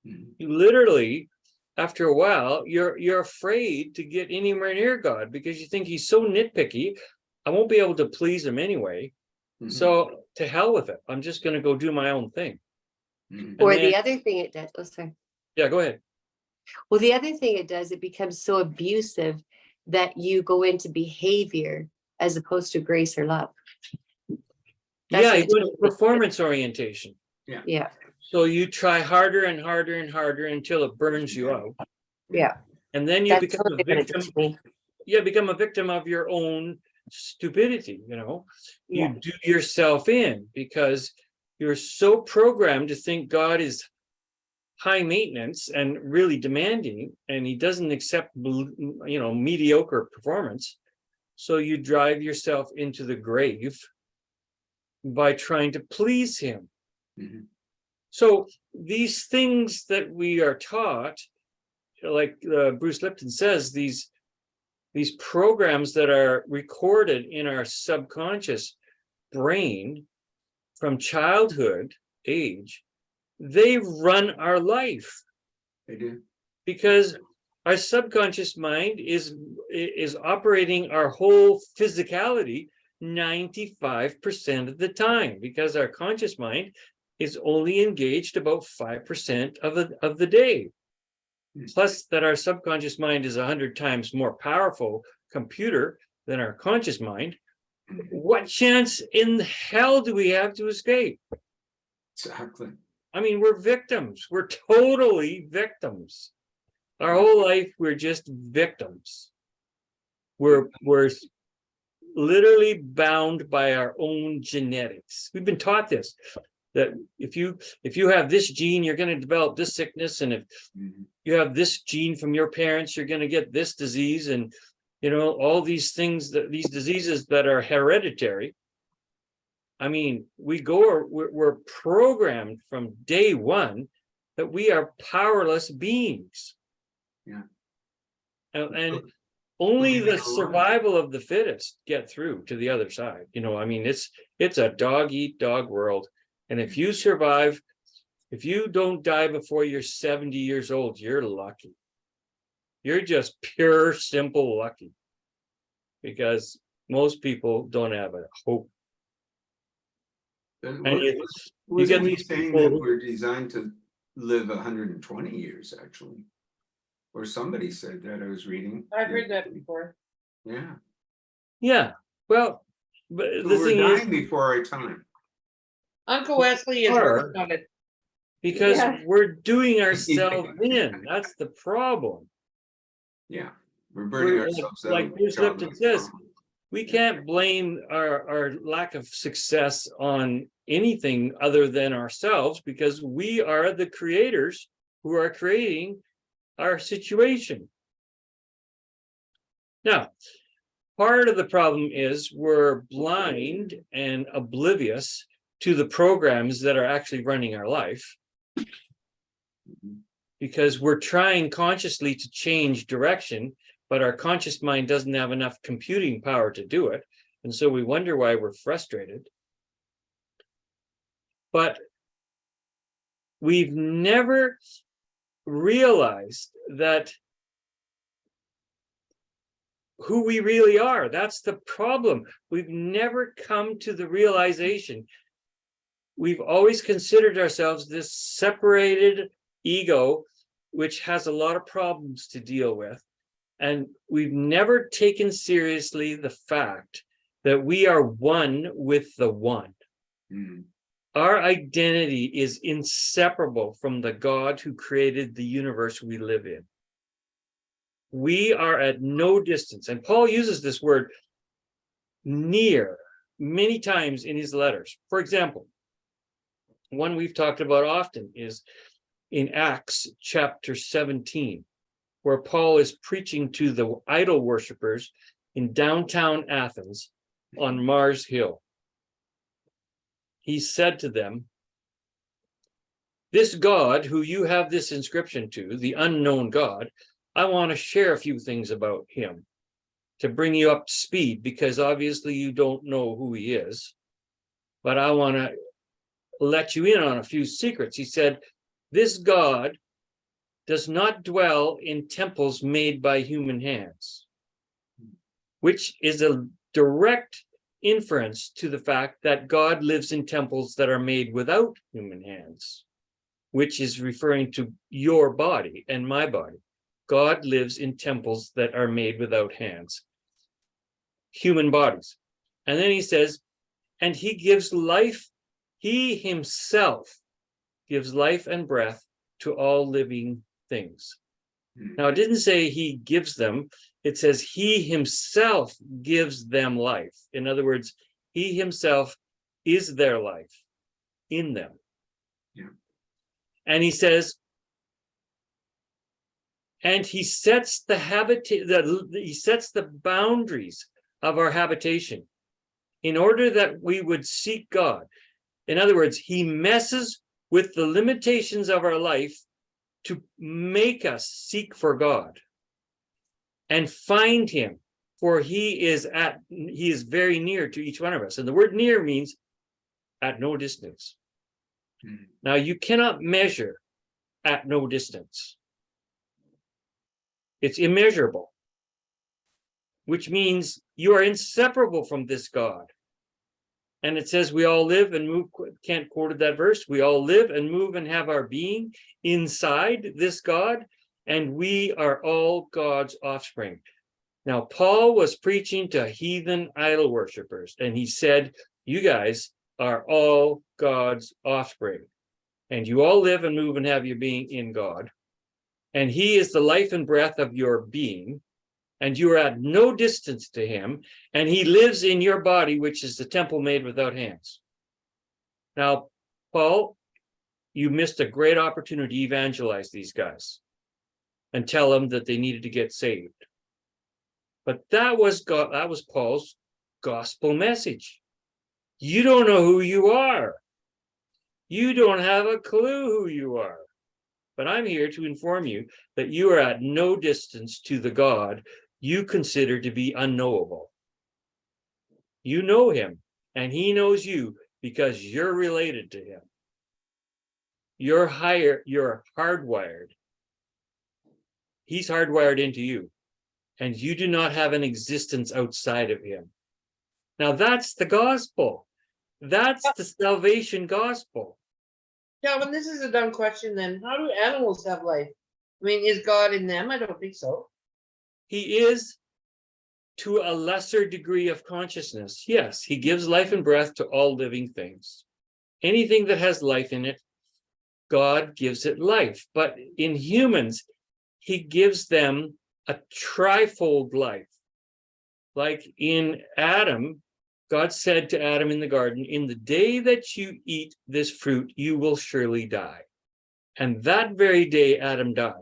You literally, after a while, you're afraid to get anywhere near God because you think he's so nitpicky. I won't be able to please him anyway. Mhm. So to hell with it. I'm just going to go do my own thing. Mhm. Or then- the other thing it does, oh, sorry. Yeah, go ahead. Well, the other thing it does, it becomes so abusive that you go into behavior as opposed to grace or love. That's Yeah, what you it go into totally is. performance orientation. Yeah, So you try harder and harder and harder until it burns you out. yeah. And then you That's become totally a what it did victim. to me. You become a victim of your own stupidity, Yeah. you do yourself in because you're so programmed to think God is high maintenance and really demanding, and he doesn't accept, mediocre performance. So you drive yourself into the grave by trying to please him. Mhm. So these things that we are taught, like Bruce Lipton says, these programs that are recorded in our subconscious brain from childhood age, they run our life They do. because our subconscious mind is operating our whole physicality 95% of the time, because our conscious mind is only engaged about 5% of the day. Plus that our subconscious mind is 100 times more powerful computer than our conscious mind. What chance in hell do we have to escape? Exactly. I mean, we're victims. We're totally victims. Our whole life, we're just victims. We're literally bound by our own genetics. We've been taught this, that if you have this gene, you're going to develop this sickness, and if Mhm. you have this gene from your parents, you're going to get this disease, and all these things, these diseases that are hereditary. I mean, we're programmed from day one that we are powerless beings. Yeah. And only the Living alone. survival of the fittest get through to the other side. I mean, it's a dog eat dog world. And if you survive, if you don't die before you're 70 years old, you're lucky. You're just pure, simple lucky. Because most people don't have a hope. And And you wasn't get he these saying people that we're designed to live 120 years, actually? Or somebody said that, I was reading. I've heard that before. Yeah. Yeah, well, but So the we're thing is, dying before our time. Uncle Wesley is Or- working on it. because Yeah. we're doing ourselves in. That's the problem. Yeah. We're burning We're ourselves out. like Bruce job Lipton after says, job. we can't blame our lack of success on anything other than ourselves, because we are the creators who are creating our situation. Now, part of the problem is we're blind and oblivious to the programs that are actually running our life, because we're trying consciously to change direction, but our conscious mind doesn't have enough computing power to do it. And so we wonder why we're frustrated. But we've never realized that who we really are. That's the problem. We've never come to the realization. We've always considered ourselves this separated ego, which has a lot of problems to deal with. And we've never taken seriously the fact that we are one with the one. Mm. Our identity is inseparable from the God who created the universe we live in. We are at no distance. And Paul uses this word near many times in his letters. For example, one we've talked about often is in Acts chapter 17, where Paul is preaching to the idol worshipers in downtown Athens on Mars Hill. He said to them, "This God who you have this inscription to, the unknown God, I want to share a few things about him to bring you up to speed, because obviously you don't know who he is, but I want to let you in on a few secrets." He said, "This God does not dwell in temples made by human hands," which is a direct inference to the fact that God lives in temples that are made without human hands, which is referring to your body and my body. God lives in temples that are made without hands, human bodies. And then he says, and he gives life, he himself gives life and breath to all living things. Mm. Now, it didn't say he gives them, it says he himself gives them life. In other words, he himself is their life in them. Yeah. And he says, and he sets he sets the boundaries of our habitation in order that we would seek God. In other words, he messes with the limitations of our life to make us seek for God and find him, for he is very near to each one of us. And the word near means at no distance. Now, you cannot measure at no distance. It's immeasurable, which means you are inseparable from this God. And it says we all live and move, Kent quoted that verse, we all live and move and have our being inside this God, and we are all God's offspring. Now, Paul was preaching to heathen idol worshipers, and he said, you guys are all God's offspring, and you all live and move and have your being in God, and he is the life and breath of your being, and you are at no distance to him, and he lives in your body, which is the temple made without hands. Now, Paul, you missed a great opportunity to evangelize these guys and tell them that they needed to get saved. But that was Paul's gospel message. You don't know who you are. You don't have a clue who you are. But I'm here to inform you that you are at no distance to the God you consider to be unknowable. You know him, and he knows you because you're related to him. You're hardwired. He's hardwired into you, and you do not have an existence outside of him. Now that's the gospel. That's the salvation gospel. Calvin, this is a dumb question then. How do animals have life? I mean, is God in them? I don't think so. He is to a lesser degree of consciousness. Yes, he gives life and breath to all living things. Anything that has life in it, God gives it life. But in humans, he gives them a trifold life. Like in Adam, God said to Adam in the garden, in the day that you eat this fruit, you will surely die. And that very day, Adam died.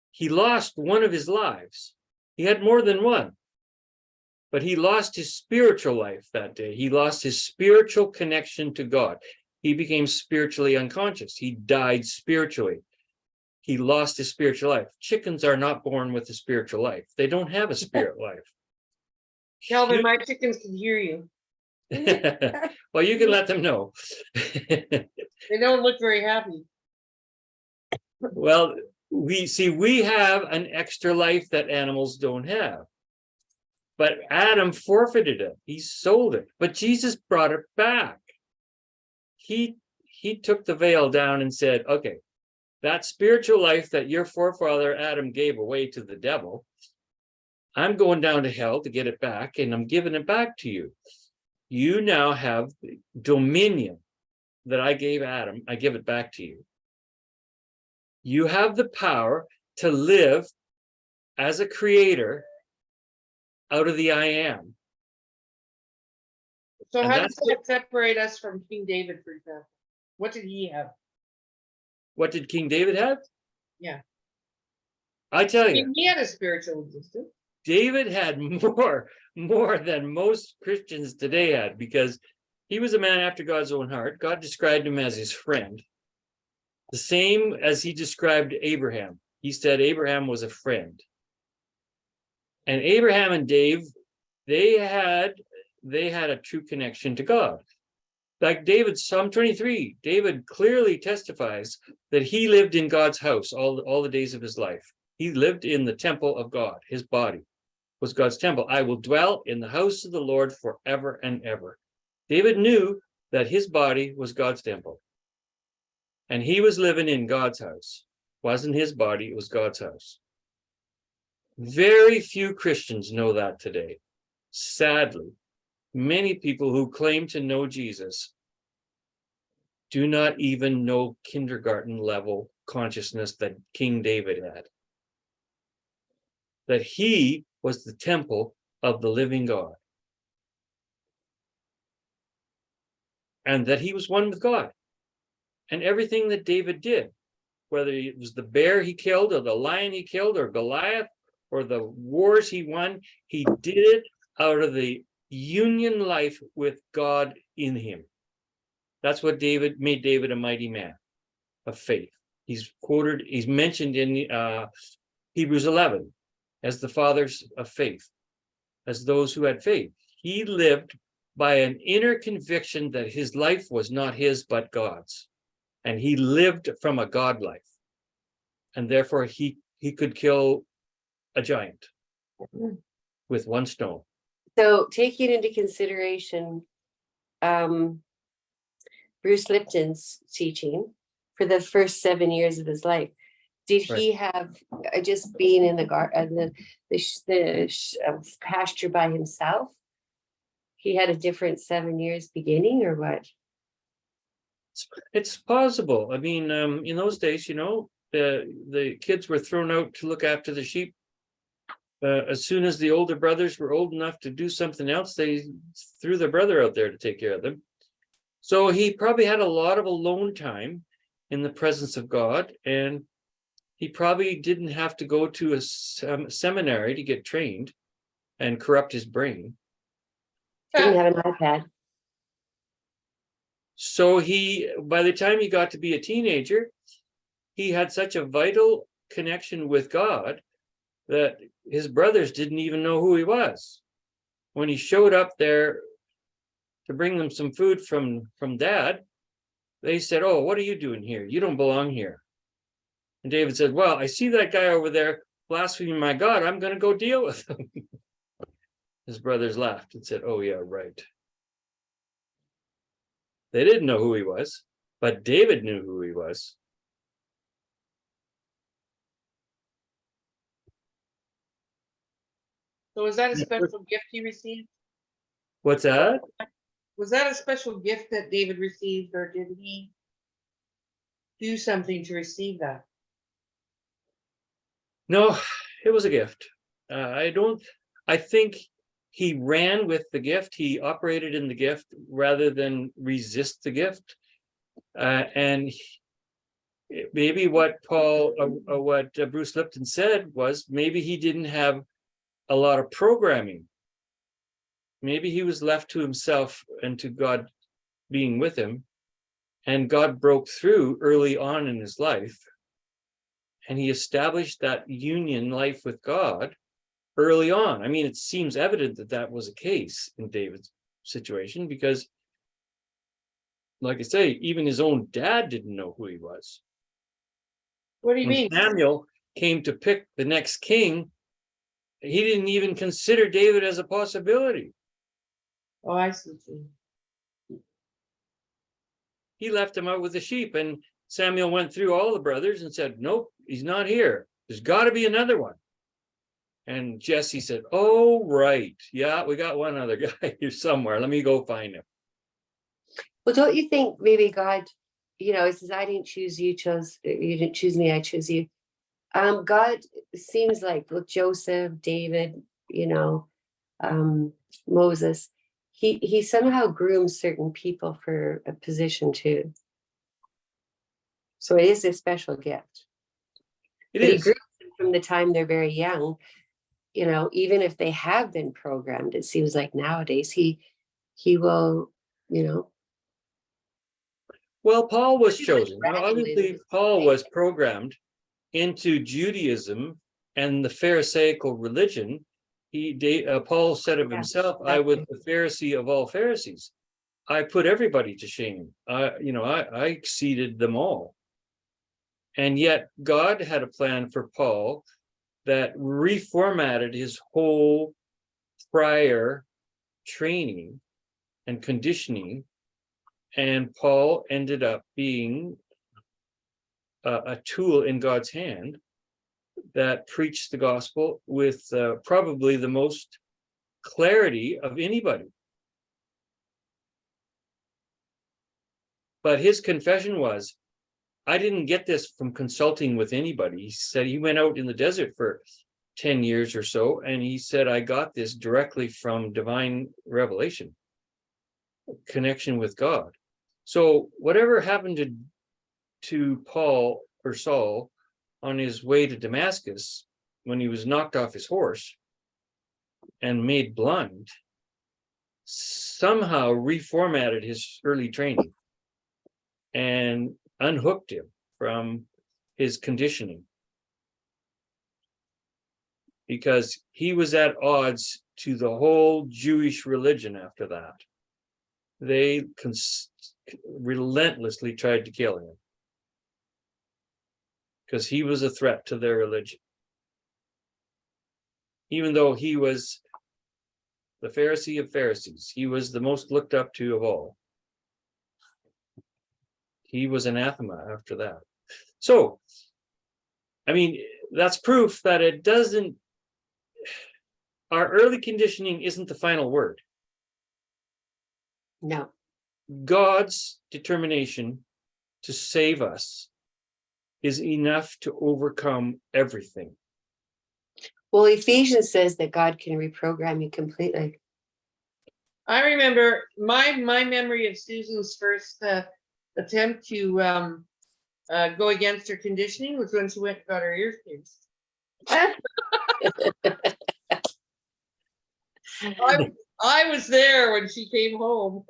He lost one of his lives. He had more than one. But he lost his spiritual life that day. He lost his spiritual connection to God. He became spiritually unconscious. He died spiritually. He lost his spiritual life. Chickens are not born with a spiritual life. They don't have a spirit life. Calvin, my chickens can hear you. Well, you can let them know. They don't look very happy. Well, we have an extra life that animals don't have. But Adam forfeited it. He sold it. But Jesus brought it back. He took the veil down and said, okay, that spiritual life that your forefather Adam gave away to the devil, I'm going down to hell to get it back, and I'm giving it back to you. You now have dominion that I gave Adam. I give it back to you. You have the power to live as a creator out of the I am. So And how that's does that separate us from King David, for example? What did he have? What did King David have? Yeah. I tell you, He had a spiritual existence. David had more than most Christians today had, because he was a man after God's own heart. God described him as his friend. The same as he described Abraham. He said Abraham was a friend. And Abraham and Dave, they had a true connection to God. Like David, Psalm 23, David clearly testifies that he lived in God's house all the days of his life. He lived in the temple of God. His body was God's temple. I will dwell in the house of the Lord forever and ever. David knew that his body was God's temple. And he was living in God's house. It wasn't his body, it was God's house. Very few Christians know that today. Sadly, many people who claim to know Jesus do not even know kindergarten level consciousness that King David had. that he was the temple of the living God. And that he was one with God. And everything that David did, whether it was the bear he killed or the lion he killed or Goliath or the wars he won, he did it out of the union life with God in him. That's what made David a mighty man of faith. He's mentioned in Hebrews 11 as the fathers of faith, as those who had faith. He lived by an inner conviction that his life was not his, but God's. And he lived from a God life. And therefore he could kill a giant with one stone. So taking into consideration Bruce Lipton's teaching for the first 7 years of his life, did he have just being in the garden, the pasture by himself? He had a different 7 years beginning, or what? It's possible. I mean, in those days, the kids were thrown out to look after the sheep. As soon as the older brothers were old enough to do something else, they threw their brother out there to take care of them. So he probably had a lot of alone time in the presence of God, and he probably didn't have to go to a seminary to get trained and corrupt his brain. Didn't have an iPad. So by the time he got to be a teenager, he had such a vital connection with God that his brothers didn't even know who he was. When he showed up there to bring them some food from dad, they said, "Oh, what are you doing here? You don't belong here." And David said, "Well, I see that guy over there blaspheming my God. I'm going to go deal with him." His brothers laughed and said, "Oh, yeah, right." They didn't know who he was, but David knew who he was. So was that a special gift he received? What's that? Was that a special gift that David received, or did he do something to receive that? No, it was a gift. I think he ran with the gift. He operated in the gift rather than resist the gift. And maybe what Bruce Lipton said was maybe he didn't have a lot of programming. Maybe he was left to himself and to God being with him, and God broke through early on in his life, and he established that union life with God early on. I mean, it seems evident that that was a case in David's situation, because, like I say, even his own dad didn't know who he was. What do you When mean? Samuel came to pick the next king, he didn't even consider David as a possibility. Oh, I see. He left him out with the sheep, and Samuel went through all the brothers and said, "Nope, he's not here. There's got to be another one." And Jesse said, "Oh, right. Yeah, we got one other guy here somewhere. Let me go find him." Well, don't you think maybe God, it says, "I didn't choose you, you didn't choose me, I chose you." God seems like with Joseph, David, Moses, he somehow grooms certain people for a position too. So it is a special gift. It But he is. grooms them from the time they're very young. Even if they have been programmed, it seems like nowadays he will, Well, Paul was He was chosen. Now, radically obviously, different. Paul was programmed into Judaism and the Pharisaical religion. Paul said of himself, "I was the Pharisee of all Pharisees. I put everybody to shame. I exceeded them all." And yet God had a plan for Paul that reformatted his whole prior training and conditioning. And Paul ended up being a tool in God's hand that preached the gospel with probably the most clarity of anybody. But his confession was, "I didn't get this from consulting with anybody." He said he went out in the desert for 10 years or so, and he said, I got this directly from divine revelation, connection with God. So whatever happened to Paul or Saul on his way to Damascus, when he was knocked off his horse and made blind, somehow reformatted his early training and unhooked him from his conditioning, because he was at odds to the whole Jewish religion after that. They relentlessly tried to kill him because he was a threat to their religion. Even though he was the Pharisee of Pharisees, he was the most looked up to of all. He was anathema after that. So, I mean, that's proof that it doesn't, our early conditioning isn't the final word. No. God's determination to save us is enough to overcome everything. Well, Ephesians says that God can reprogram you completely. I remember my memory of Susan's first attempt to go against her conditioning was when she went and got her ears pierced. I was there when she came home.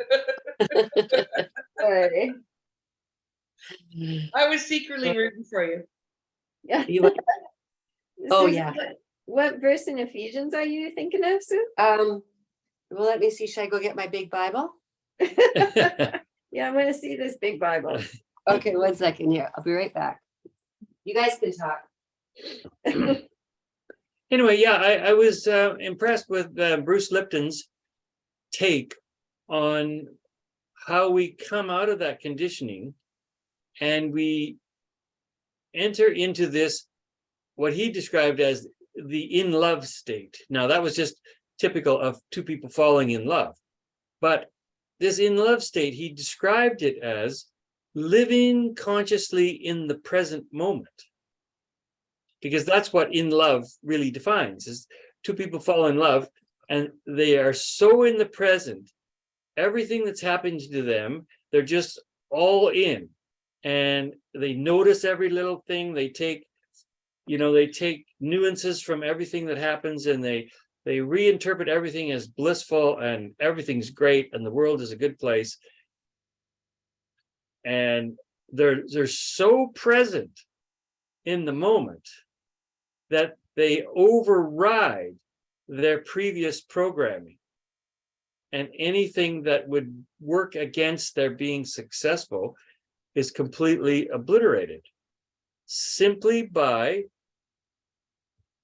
Sorry. I was secretly rooting for you. Yeah. You like- Oh, Susan, yeah. What verse in Ephesians are you thinking of, Sue? Well, let me see. Should I go get my big Bible? Yeah, I want to see this big Bible. Okay, 1 second here. I'll be right back. You guys can talk. Anyway, yeah, I was impressed with Bruce Lipton's take on how we come out of that conditioning and we enter into this, what he described as the in love state. Now, that was just typical of two people falling in love. But this in love state, he described it as living consciously in the present moment. Because that's what in love really defines, is two people fall in love and they are so in the present, everything that's happened to them, they're just all in, and they notice every little thing. They take nuances from everything that happens, and they reinterpret everything as blissful, and everything's great, and the world is a good place. And they're so present in the moment that they override their previous programming, and anything that would work against their being successful is completely obliterated simply by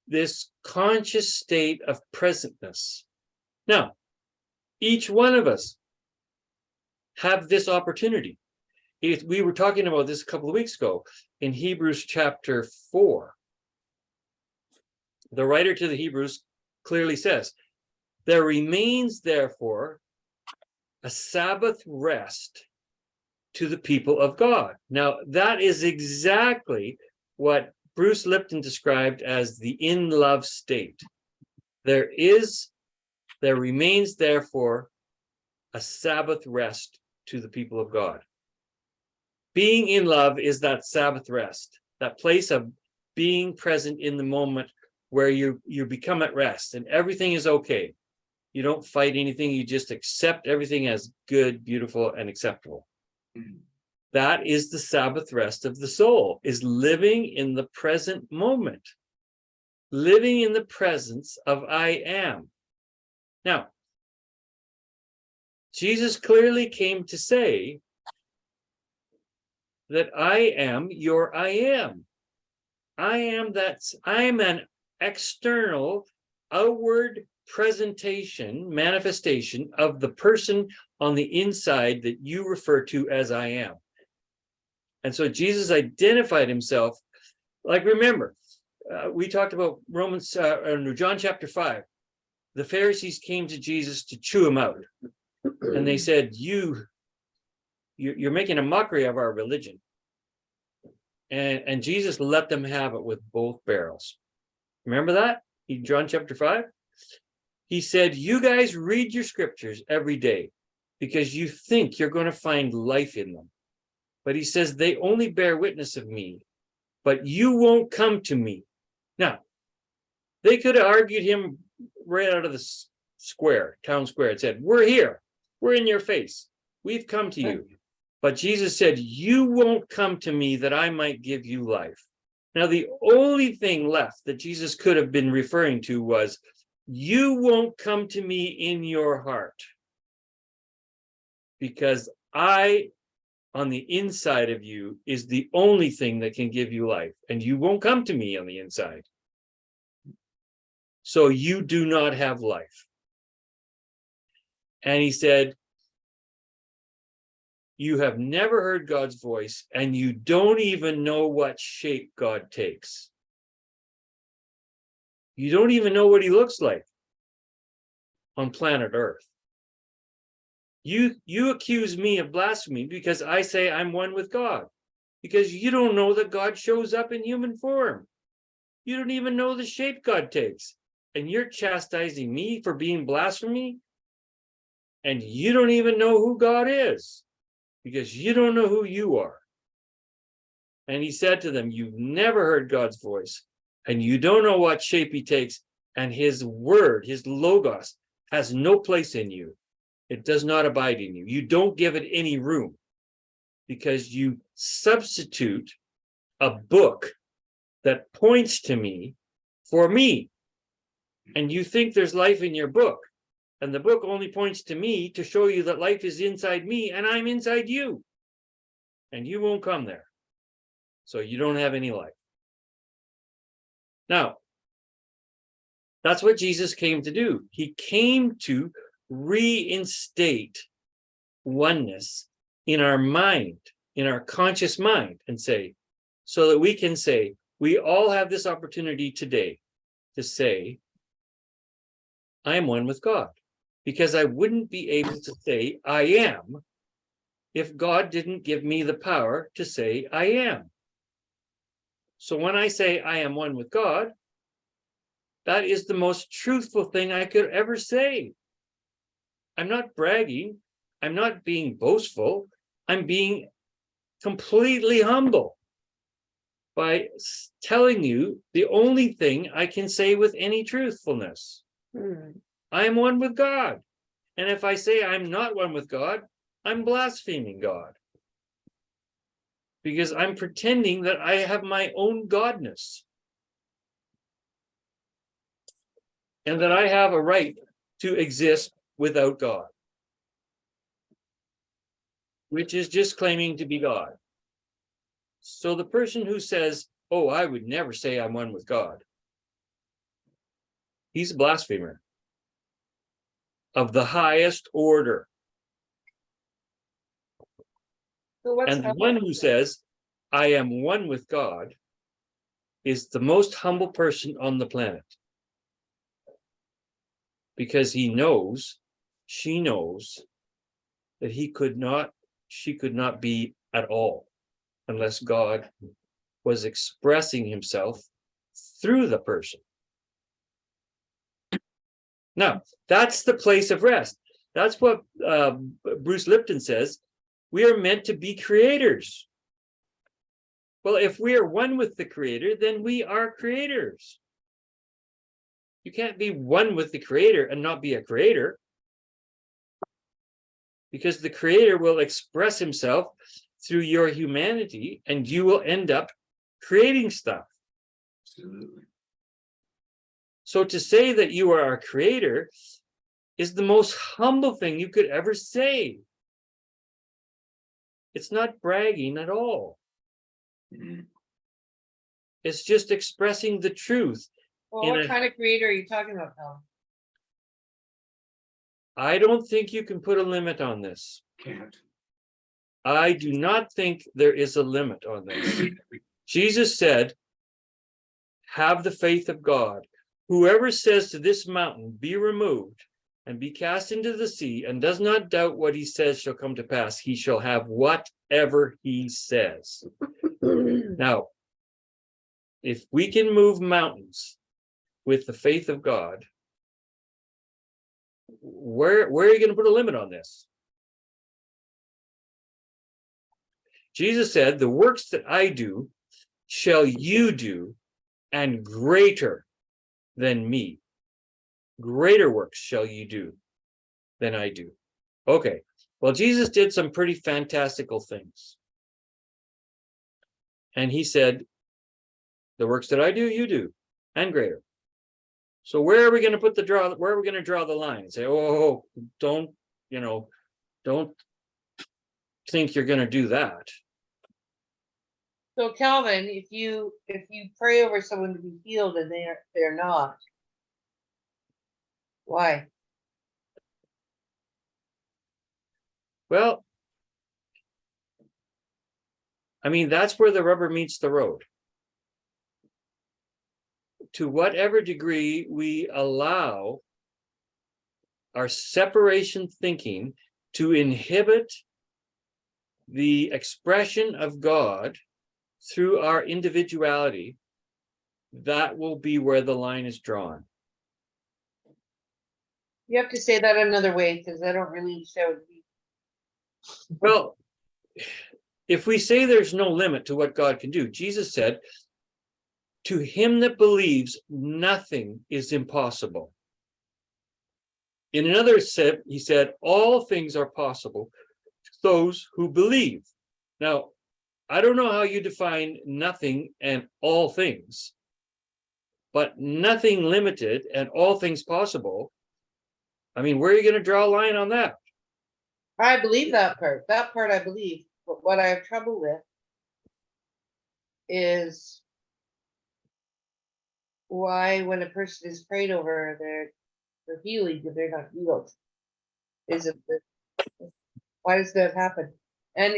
this conscious state of presentness. Now, each one of us have this opportunity. We were talking about this a couple of weeks ago in Hebrews chapter 4. The writer to the Hebrews clearly says, there remains therefore a Sabbath rest to the people of God. Now, that is exactly what Bruce Lipton described as the in love state. There remains therefore a Sabbath rest to the people of God. Being in love is that Sabbath rest, that place of being present in the moment where you become at rest and everything is okay. You don't fight anything, you just accept everything as good, beautiful, and acceptable. Mhm. That is the Sabbath rest of the soul, is living in the present moment, living in the presence of I am. Now, Jesus clearly came to say that I am your I am. I am an external, outward manifestation of the person on the inside that you refer to as I am. And so Jesus identified himself, like, remember, we talked about John chapter 5. The Pharisees came to Jesus to chew him out. And they said, you're making a mockery of our religion. And Jesus let them have it with both barrels. Remember that? John chapter 5. He said, you guys read your scriptures every day because you think you're going to find life in them. But he says, they only bear witness of me, but you won't come to me. Now, they could have argued him right out of the square, town square, and said, we're here. We're in your face. We've come to you. But Jesus said, you won't come to me that I might give you life. Now, the only thing left that Jesus could have been referring to was, you won't come to me in your heart. Because I, on the inside of you, is the only thing that can give you life. And you won't come to me on the inside. So you do not have life. And he said, you have never heard God's voice, and you don't even know what shape God takes. You don't even know what he looks like on planet Earth. You accuse me of blasphemy because I say I'm one with God, because you don't know that God shows up in human form. You don't even know the shape God takes. And you're chastising me for being blasphemy, and you don't even know who God is, because you don't know who you are. And he said to them, you've never heard God's voice, and you don't know what shape he takes, and his word, his logos, has no place in you. It does not abide in you. You don't give it any room, because you substitute a book that points to me for me. And you think there's life in your book, and the book only points to me to show you that life is inside me and I'm inside you, and you won't come there. So you don't have any life. Now, that's what Jesus came to do. He came to reinstate oneness in our mind, in our conscious mind, and say, so that we can say, we all have this opportunity today to say, I am one with God, because I wouldn't be able to say I am if God didn't give me the power to say I am. So when I say I am one with God, that is the most truthful thing I could ever say. I'm not bragging. I'm not being boastful. I'm being completely humble by telling you the only thing I can say with any truthfulness. I am one with God. And if I say I'm not one with God, I'm blaspheming God. Because I'm pretending that I have my own godness. And that I have a right to exist without God. Which is just claiming to be God. So the person who says, oh, I would never say I'm one with God, he's a blasphemer of the highest order. So what's And the one who says, I am one with God, is the most humble person on the planet. Because he knows, she knows, that she could not be at all unless God was expressing himself through the person. Now, that's the place of rest. That's what Bruce Lipton says. We are meant to be creators. Well, if we are one with the Creator, then we are creators. You can't be one with the Creator and not be a creator. Because the Creator will express himself through your humanity, and you will end up creating stuff. Absolutely. So to say that you are a creator is the most humble thing you could ever say. It's not bragging at all. Mhm. It's just expressing the truth. Well, what kind of creator are you talking about, Tom? I don't think you can put a limit on this. Can't. I do not think there is a limit on this. Jesus said, have the faith of God. Whoever says to this mountain, be removed and be cast into the sea, and does not doubt what he says shall come to pass, he shall have whatever he says. Now, if we can move mountains, with the faith of God, where are you going to put a limit on this? Jesus said, the works that I do shall you do, and greater than me. Greater works shall you do than I do. Okay, well, Jesus did some pretty fantastical things. And he said, the works that I do, you do, and greater. So where are we going to put the draw? Where are we going to draw the line and say, oh, don't think you're going to do that? So Calvin, if you pray over someone to be healed and they're not, why? Well, I mean, that's where the rubber meets the road. To whatever degree we allow our separation thinking to inhibit the expression of God through our individuality, that will be where the line is drawn. You have to say that another way because I don't really show. Well, if we say there's no limit to what God can do, Jesus said, to him that believes, nothing is impossible. In another set, he said, all things are possible to those who believe. Now, I don't know how you define nothing and all things, but nothing limited and all things possible. I mean, where are you going to draw a line on that? I believe that part. That part I believe. But what I have trouble with is why, when a person is prayed over, they're healing, but they're not healed. Why does that happen? And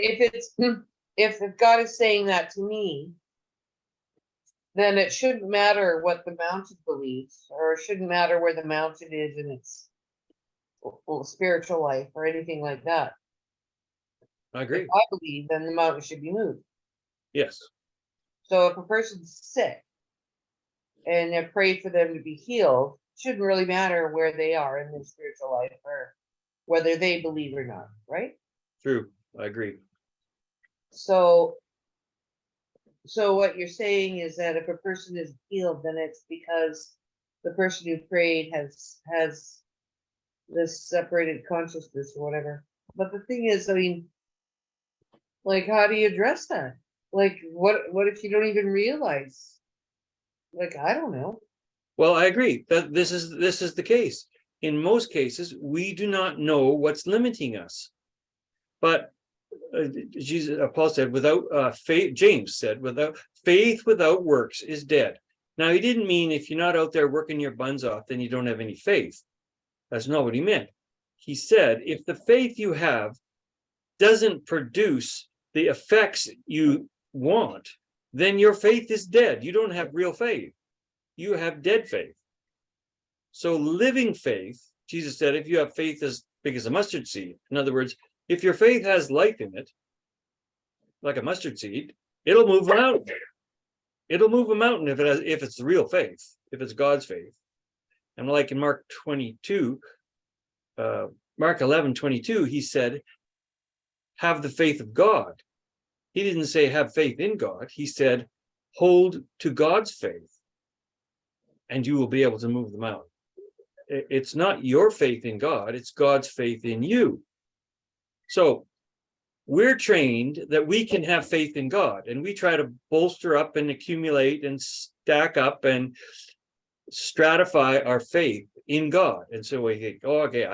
if God is saying that to me, then it shouldn't matter what the mountain believes, or it shouldn't matter where the mountain is in its spiritual life or anything like that. I agree. If I believe, then the mountain should be moved. Yes. So if a person's sick and I pray for them to be healed, it shouldn't really matter where they are in their spiritual life or whether they believe or not, right? True. I agree. So what you're saying is that if a person is healed, then it's because the person who prayed has this separated consciousness or whatever. But the thing is, I mean, like, how do you address that? Like, what if you don't even realize? Like, I don't know. Well, I agree that this is the case. In most cases, we do not know what's limiting us. But Paul said, without faith, James said, without faith, without works is dead. Now, he didn't mean if you're not out there working your buns off, then you don't have any faith. That's not what he meant. He said, if the faith you have doesn't produce the effects you want, then your faith is dead. You don't have real faith. You have dead faith. So living faith, Jesus said, if you have faith as big as a mustard seed, in other words, if your faith has life in it, like a mustard seed, it'll move a mountain. It'll move a mountain if it's the real faith, if it's God's faith. And like in Mark 11:22, he said, have the faith of God. He didn't say have faith in God. He said, hold to God's faith and you will be able to move the mountain. It's not your faith in God, it's God's faith in you. So we're trained that we can have faith in God, and we try to bolster up and accumulate and stack up and stratify our faith in God. And so we think, oh, okay,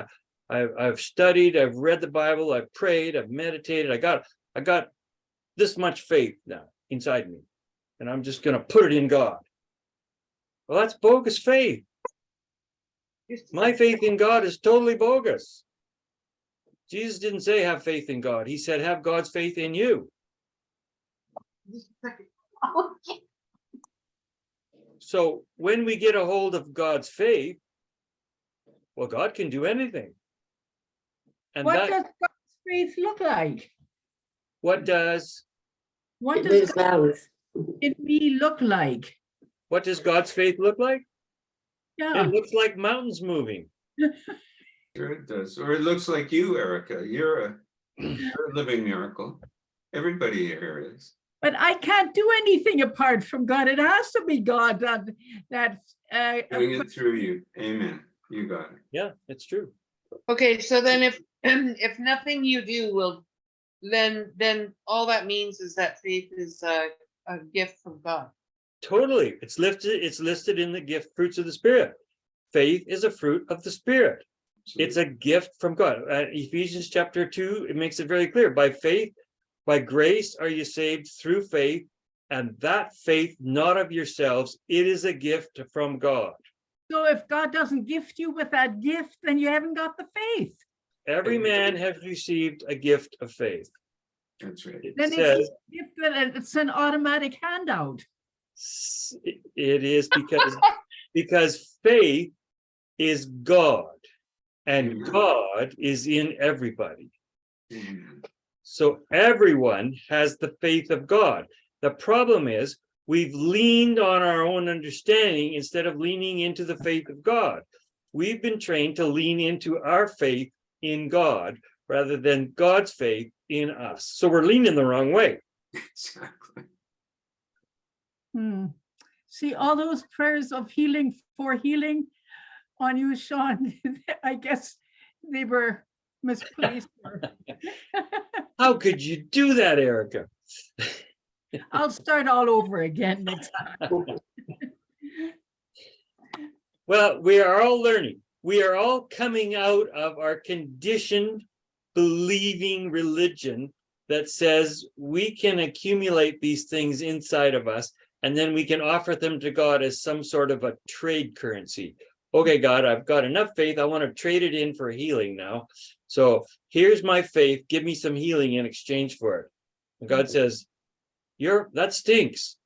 I've studied, I've read the Bible, I've prayed, I've meditated, I got this much faith now inside me, and I'm just going to put it in God. Well, that's bogus faith. My faith in God is totally bogus. Jesus didn't say have faith in God. He said have God's faith in you. So when we get a hold of God's faith, well, God can do anything. And what does God's faith look like? What does What does God in me look like? What does God's faith look like? Yeah, It looks like mountains moving. Sure it does. Or it looks like you, Erica. You're a living miracle. Everybody here is. but I can't do anything apart from God. It has to be God that Doing it through you. Amen. You got it. Yeah, it's true. Okay, so then if nothing you do will, then all that means is that faith is a gift from God. Totally. It's listed in the gift fruits of the Spirit. Faith is a fruit of the Spirit. It's a gift from God. Ephesians chapter 2, it makes it very clear. By faith, by grace are you saved through faith, and that faith not of yourselves, it is a gift from God. So if God doesn't gift you with that gift, then you haven't got the faith. Every man has received a gift of faith. That's right. It Then says it's an automatic handout. it is because faith is God, and Amen. God is in everybody. Amen. So everyone has the faith of God. The problem is we've leaned on our own understanding instead of leaning into the faith of God. We've been trained to lean into our faith in God rather than God's faith in us. So we're leaning the wrong way. Exactly. See, all those prayers of healing for healing on you, Sean, I guess they were misplaced. How could you do that, Erica? I'll start all over again next time. Well, we are all learning. We are all coming out of our conditioned believing religion that says we can accumulate these things inside of us and then we can offer them to God as some sort of a trade currency. Okay, God, I've got enough faith. I want to trade it in for healing now. So here's my faith. Give me some healing in exchange for it. And God says, that stinks.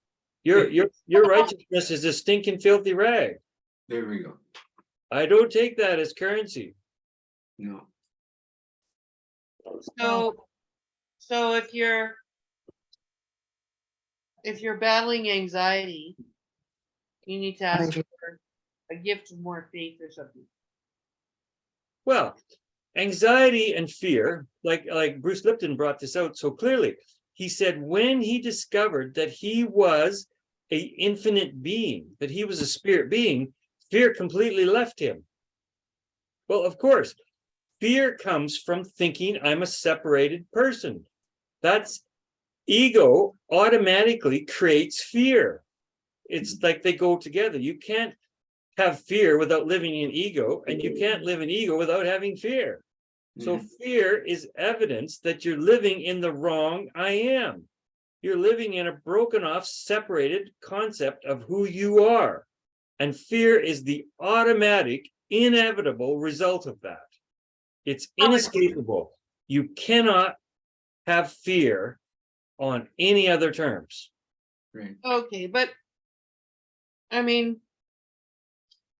Your righteousness is a stinking filthy rag. There we go. I don't take that as currency. No. So if you're battling anxiety, you need to ask for a gift of more faith or something. Well, anxiety and fear, like Bruce Lipton brought this out so clearly. He said when he discovered that he was an infinite being, that he was a spirit being, fear completely left him. Well, of course, fear comes from thinking I'm a separated person. That's ego automatically creates fear. It's like they go together. You can't have fear without living in ego, and you can't live in ego without having fear. So fear is evidence that you're living in the wrong I am. You're living in a broken off, separated concept of who you are. And fear is the automatic, inevitable result of that. It's inescapable. You cannot have fear on any other terms. Right. Okay, but I mean,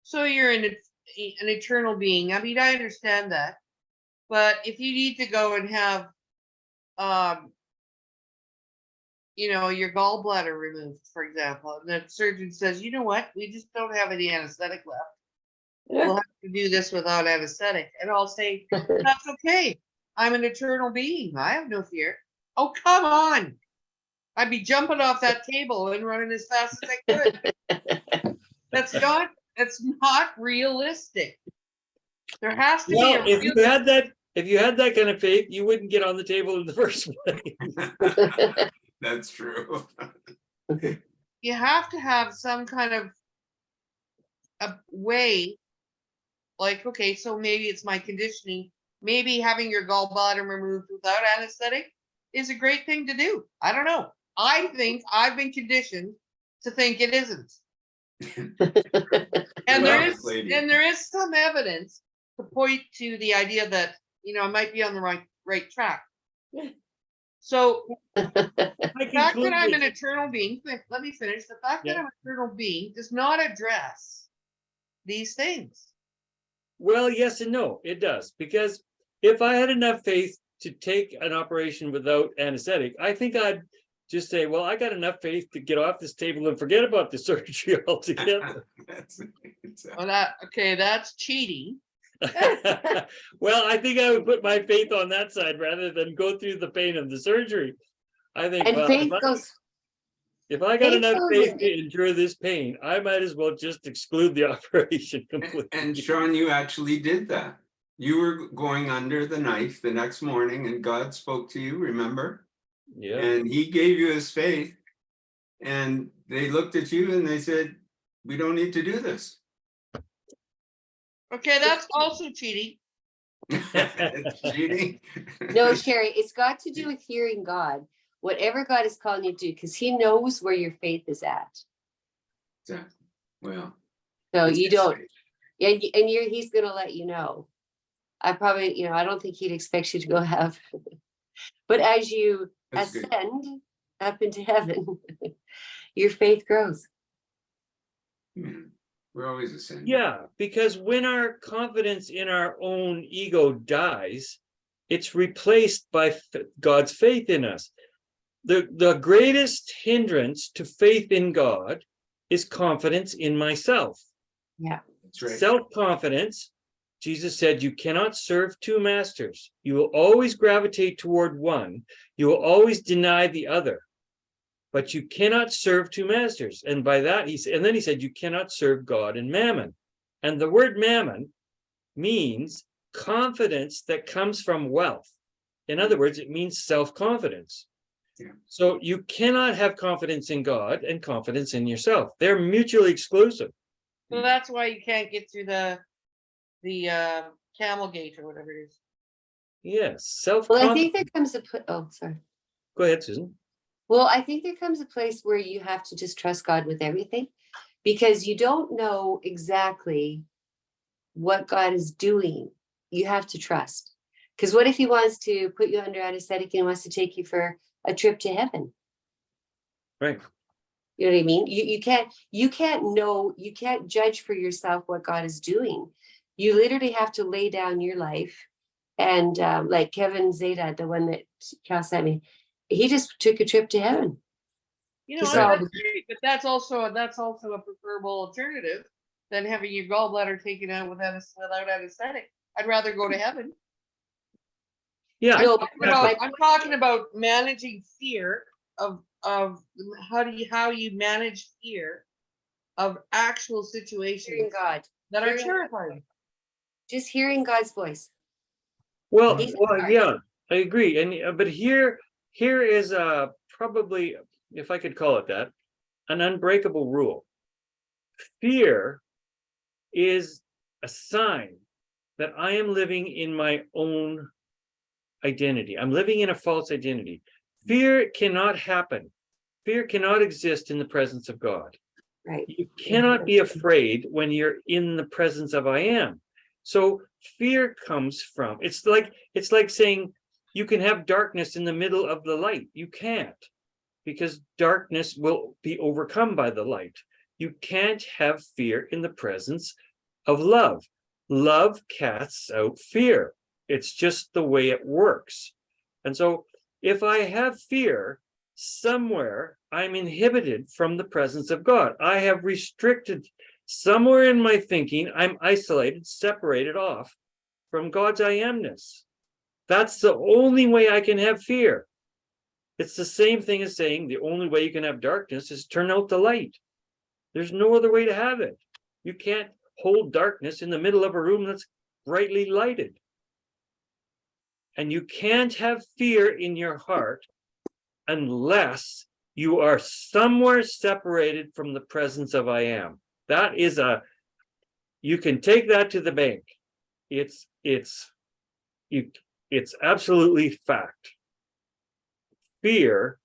so you're an eternal being. I mean, I understand that. But if you need to go and have, your gallbladder removed, for example, and the surgeon says, you know what, we just don't have any anesthetic left. We'll have to do this without anesthetic. And I'll say, that's okay. I'm an eternal being. I have no fear. Oh, come on. I'd be jumping off that table and running as fast as I could. That's not realistic. There has to be Well, a if you had that kind of faith, you wouldn't get on the table in the first place. That's true. You have to have some kind of a way, like, okay, so maybe it's my conditioning. Maybe having your gallbladder removed without anesthetic is a great thing to do. I don't know. I think I've been conditioned to think it isn't. And there is some evidence to point to the idea that, I might be on the right track. So the fact that I'm an eternal being, let me finish. The fact that I'm an eternal being does not address these things. Well, yes and no, it does. Because if I had enough faith to take an operation without anesthetic, I think I'd just say, well, I got enough faith to get off this table and forget about the surgery altogether. That's Well, that's cheating. Well, I think I would put my faith on that side rather than go through the pain of the surgery. I think, And well, faith goes, if I got faith enough goes faith in- to endure this pain, I might as well just exclude the operation completely. And Sean, you actually did that. You were going under the knife the next morning and God spoke to you, remember? Yeah, And he gave you his faith. And they looked at you and they said, we don't need to do this. Okay, that's also cheating. It's cheating. no, Sherry, it's got to do with hearing God, whatever God is calling you to do, because he knows where your faith is at. Exactly. Well. So it's you his don't, faith. and he's going to let you know. I probably, I don't think he'd expect you to go have, but as you That's good. ascend up into heaven, your faith grows. Amen. We're always ascending. yeah, because when our confidence in our own ego dies, it's replaced by God's faith in us. The greatest hindrance to faith in God is confidence in myself. That's right. Self-confidence, Jesus said, you cannot serve two masters. You will always gravitate toward one. You will always deny the other. But you cannot serve two masters. And by that, and then he said, you cannot serve God and mammon. And the word mammon means confidence that comes from wealth. In other words, it means self-confidence. Yeah. So you cannot have confidence in God and confidence in yourself. They're mutually exclusive. So that's why you can't get through the camel gate or whatever it is. Yes, Well, I self-confidence. think there comes oh, sorry. Go ahead, Susan. Well, I think there comes a place where you have to just trust God with everything, because you don't know exactly what God is doing. You have to trust. Because what if he wants to put you under anesthetic and wants to take you for a trip to heaven? Right. You know what I mean? You can't judge for yourself what God is doing. You literally have to lay down your life. And like Kevin Zeta, the one that Cal sent me, he just took a trip to heaven. That's great, but that's also a preferable alternative than having your gallbladder taken out without anesthetic. I'd rather go to heaven. Yeah. No, I'm talking about managing fear of how you manage fear of actual hearing situations God, that are Hearing- terrifying. just hearing God's voice. Well, He's hard. yeah, I agree. And but here is probably, if I could call it that, an unbreakable rule. Fear is a sign that I am living in my own identity. I'm living in a false identity. Fear cannot happen. Fear cannot exist in the presence of God. Right. You cannot be afraid when you're in the presence of I am. So fear comes from, it's like saying you can have darkness in the middle of the light. You can't, because darkness will be overcome by the light. You can't have fear in the presence of love. Love casts out fear. It's just the way it works. And so if I have fear, somewhere I'm inhibited from the presence of God. I have restricted somewhere in my thinking. I'm isolated, separated off from God's I amness. That's the only way I can have fear. It's the same thing as saying the only way you can have darkness is turn out the light. There's no other way to have it. You can't hold darkness in the middle of a room that's brightly lighted. And you can't have fear in your heart unless you are somewhere separated from the presence of I am. That is you can take that to the bank. It's absolutely fact. Fear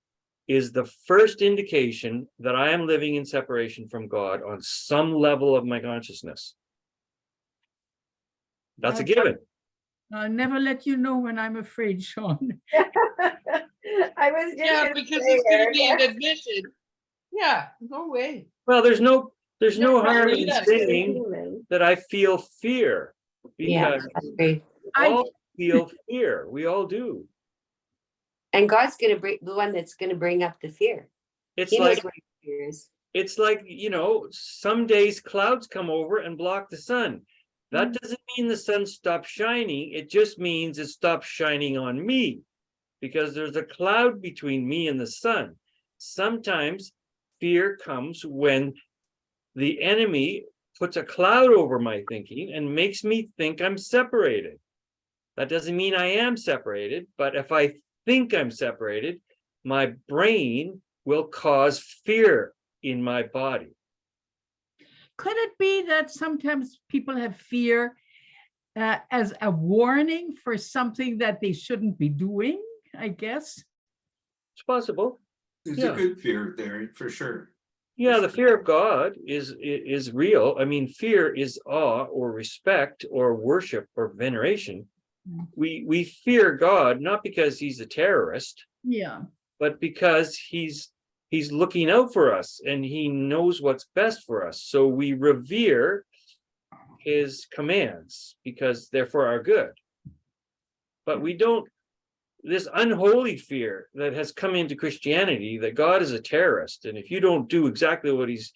is the first indication that I am living in separation from God on some level of my consciousness. That's a given. I'll never let you know when I'm afraid, Sean. I was just Yeah, gonna because say, it's going to be Erica. an admission. Yeah, no way. Well, there's no harm in Yes. saying that I feel fear, Yeah, because I agree. we all feel fear. We all do. And God's gonna bring the one that's gonna bring up the fear. It's He knows like what fear is. it's like, some days clouds come over and block the sun. That doesn't mean the sun stops shining. It just means it stops shining on me because there's a cloud between me and the sun. Sometimes fear comes when the enemy puts a cloud over my thinking and makes me think I'm separated. That doesn't mean I am separated, but if I think I'm separated, my brain will cause fear in my body. Could it be that sometimes people have fear as a warning for something that they shouldn't be doing, I guess? It's possible. There's Yeah. a good fear there, for sure. Yeah, the fear of God is real. I mean, fear is awe or respect or worship or veneration. We fear God not because he's a terrorist, Yeah. but because he's looking out for us and he knows what's best for us. So we revere his commands because they're for our good. But we don't, this unholy fear that has come into Christianity that God is a terrorist, and if you don't do exactly what he's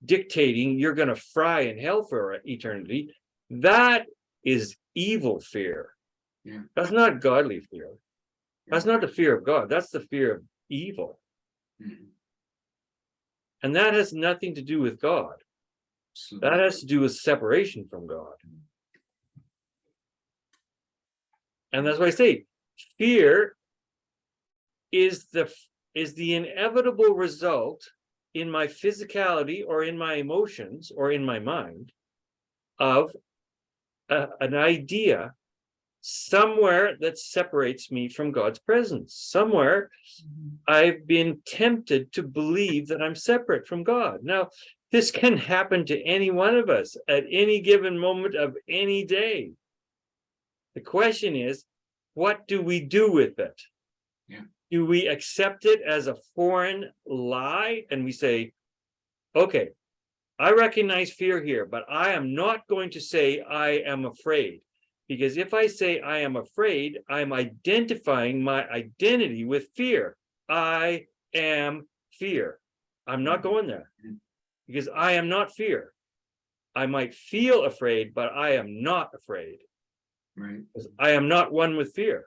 dictating, you're going to fry in hell for eternity. That is evil fear. Yeah. That's not godly fear. That's not the fear of God. That's the fear of evil. Mhm. And that has nothing to do with God. That has to do with separation from God. And that's why I say fear is the inevitable result in my physicality or in my emotions or in my mind of an idea somewhere that separates me from God's presence. Somewhere I've been tempted to believe that I'm separate from God. Now, this can happen to any one of us at any given moment of any day. The question is, what do we do with it? Yeah. Do we accept it as a foreign lie and we say, okay, I recognize fear here, but I am not going to say I am afraid. Because if I say I am afraid, I'm identifying my identity with fear. I am fear. I'm not going there because I am not fear. I might feel afraid, but I am not afraid. Right. Because I am not one with fear.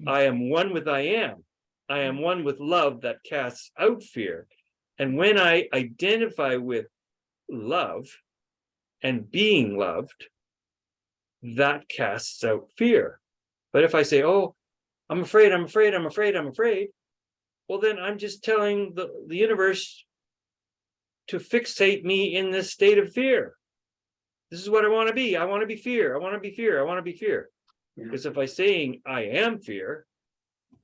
I am one with I am. I am one with love that casts out fear. And when I identify with love and being loved, that casts out fear. But if I say, oh, I'm afraid, I'm afraid, I'm afraid, I'm afraid, well, then I'm just telling the universe to fixate me in this state of fear. This is what I want to be. I want to be fear. I want to be fear. I want to be fear. Yeah. Because if I'm saying I am fear,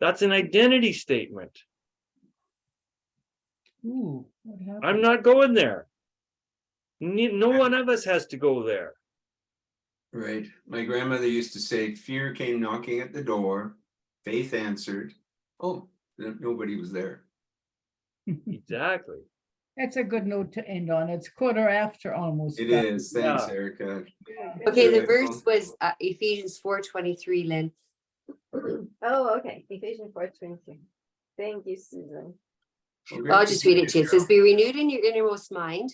that's an identity statement. Ooh, what happened? I'm not going there. No one of us has to go there. Right. My grandmother used to say, fear came knocking at the door, faith answered. Oh, nobody was there. Exactly. That's a good note to end on. It's 1:15 almost. It back. is. Thanks, Yeah. Erica. Okay, the Good. verse was Ephesians 4:23, Lynn. Oh, okay. Ephesians 4:23. Thank you, Susan. Okay. I'll just read it to you. It says, be renewed in your innermost mind.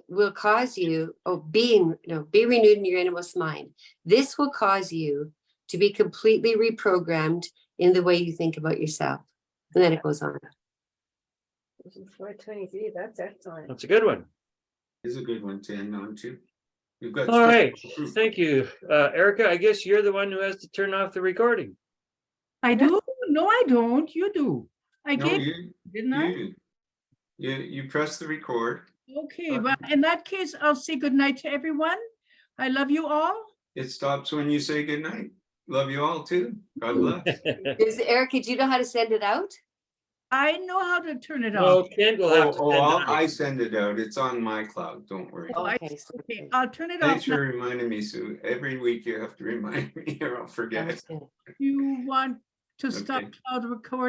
Will cause you, be renewed in your innermost mind. This will cause you to be completely reprogrammed in the way you think about yourself. And then it goes on. Ephesians 4:23. That's excellent. That's a good one. Is a good one to end on too. We've got All right. proof. Thank you. Erica, I guess you're the one who has to turn off the recording. I do? No, I don't. You do. I No, gave, you, didn't I? you press the record. Okay, well, in that case, I'll say goodnight to everyone. I love you all. It stops when you say goodnight. Love you all too. God bless. Erica, do you know how to send it out? I know how to turn it No, off. Kent will have to send it out. I send it out. It's on my cloud. Don't worry. Oh, Okay, so Okay, I'll turn it off. Thanks now. for reminding me, Sue. Every week you have to remind me or I'll forget. sounds good. You want to stop Okay. cloud recording?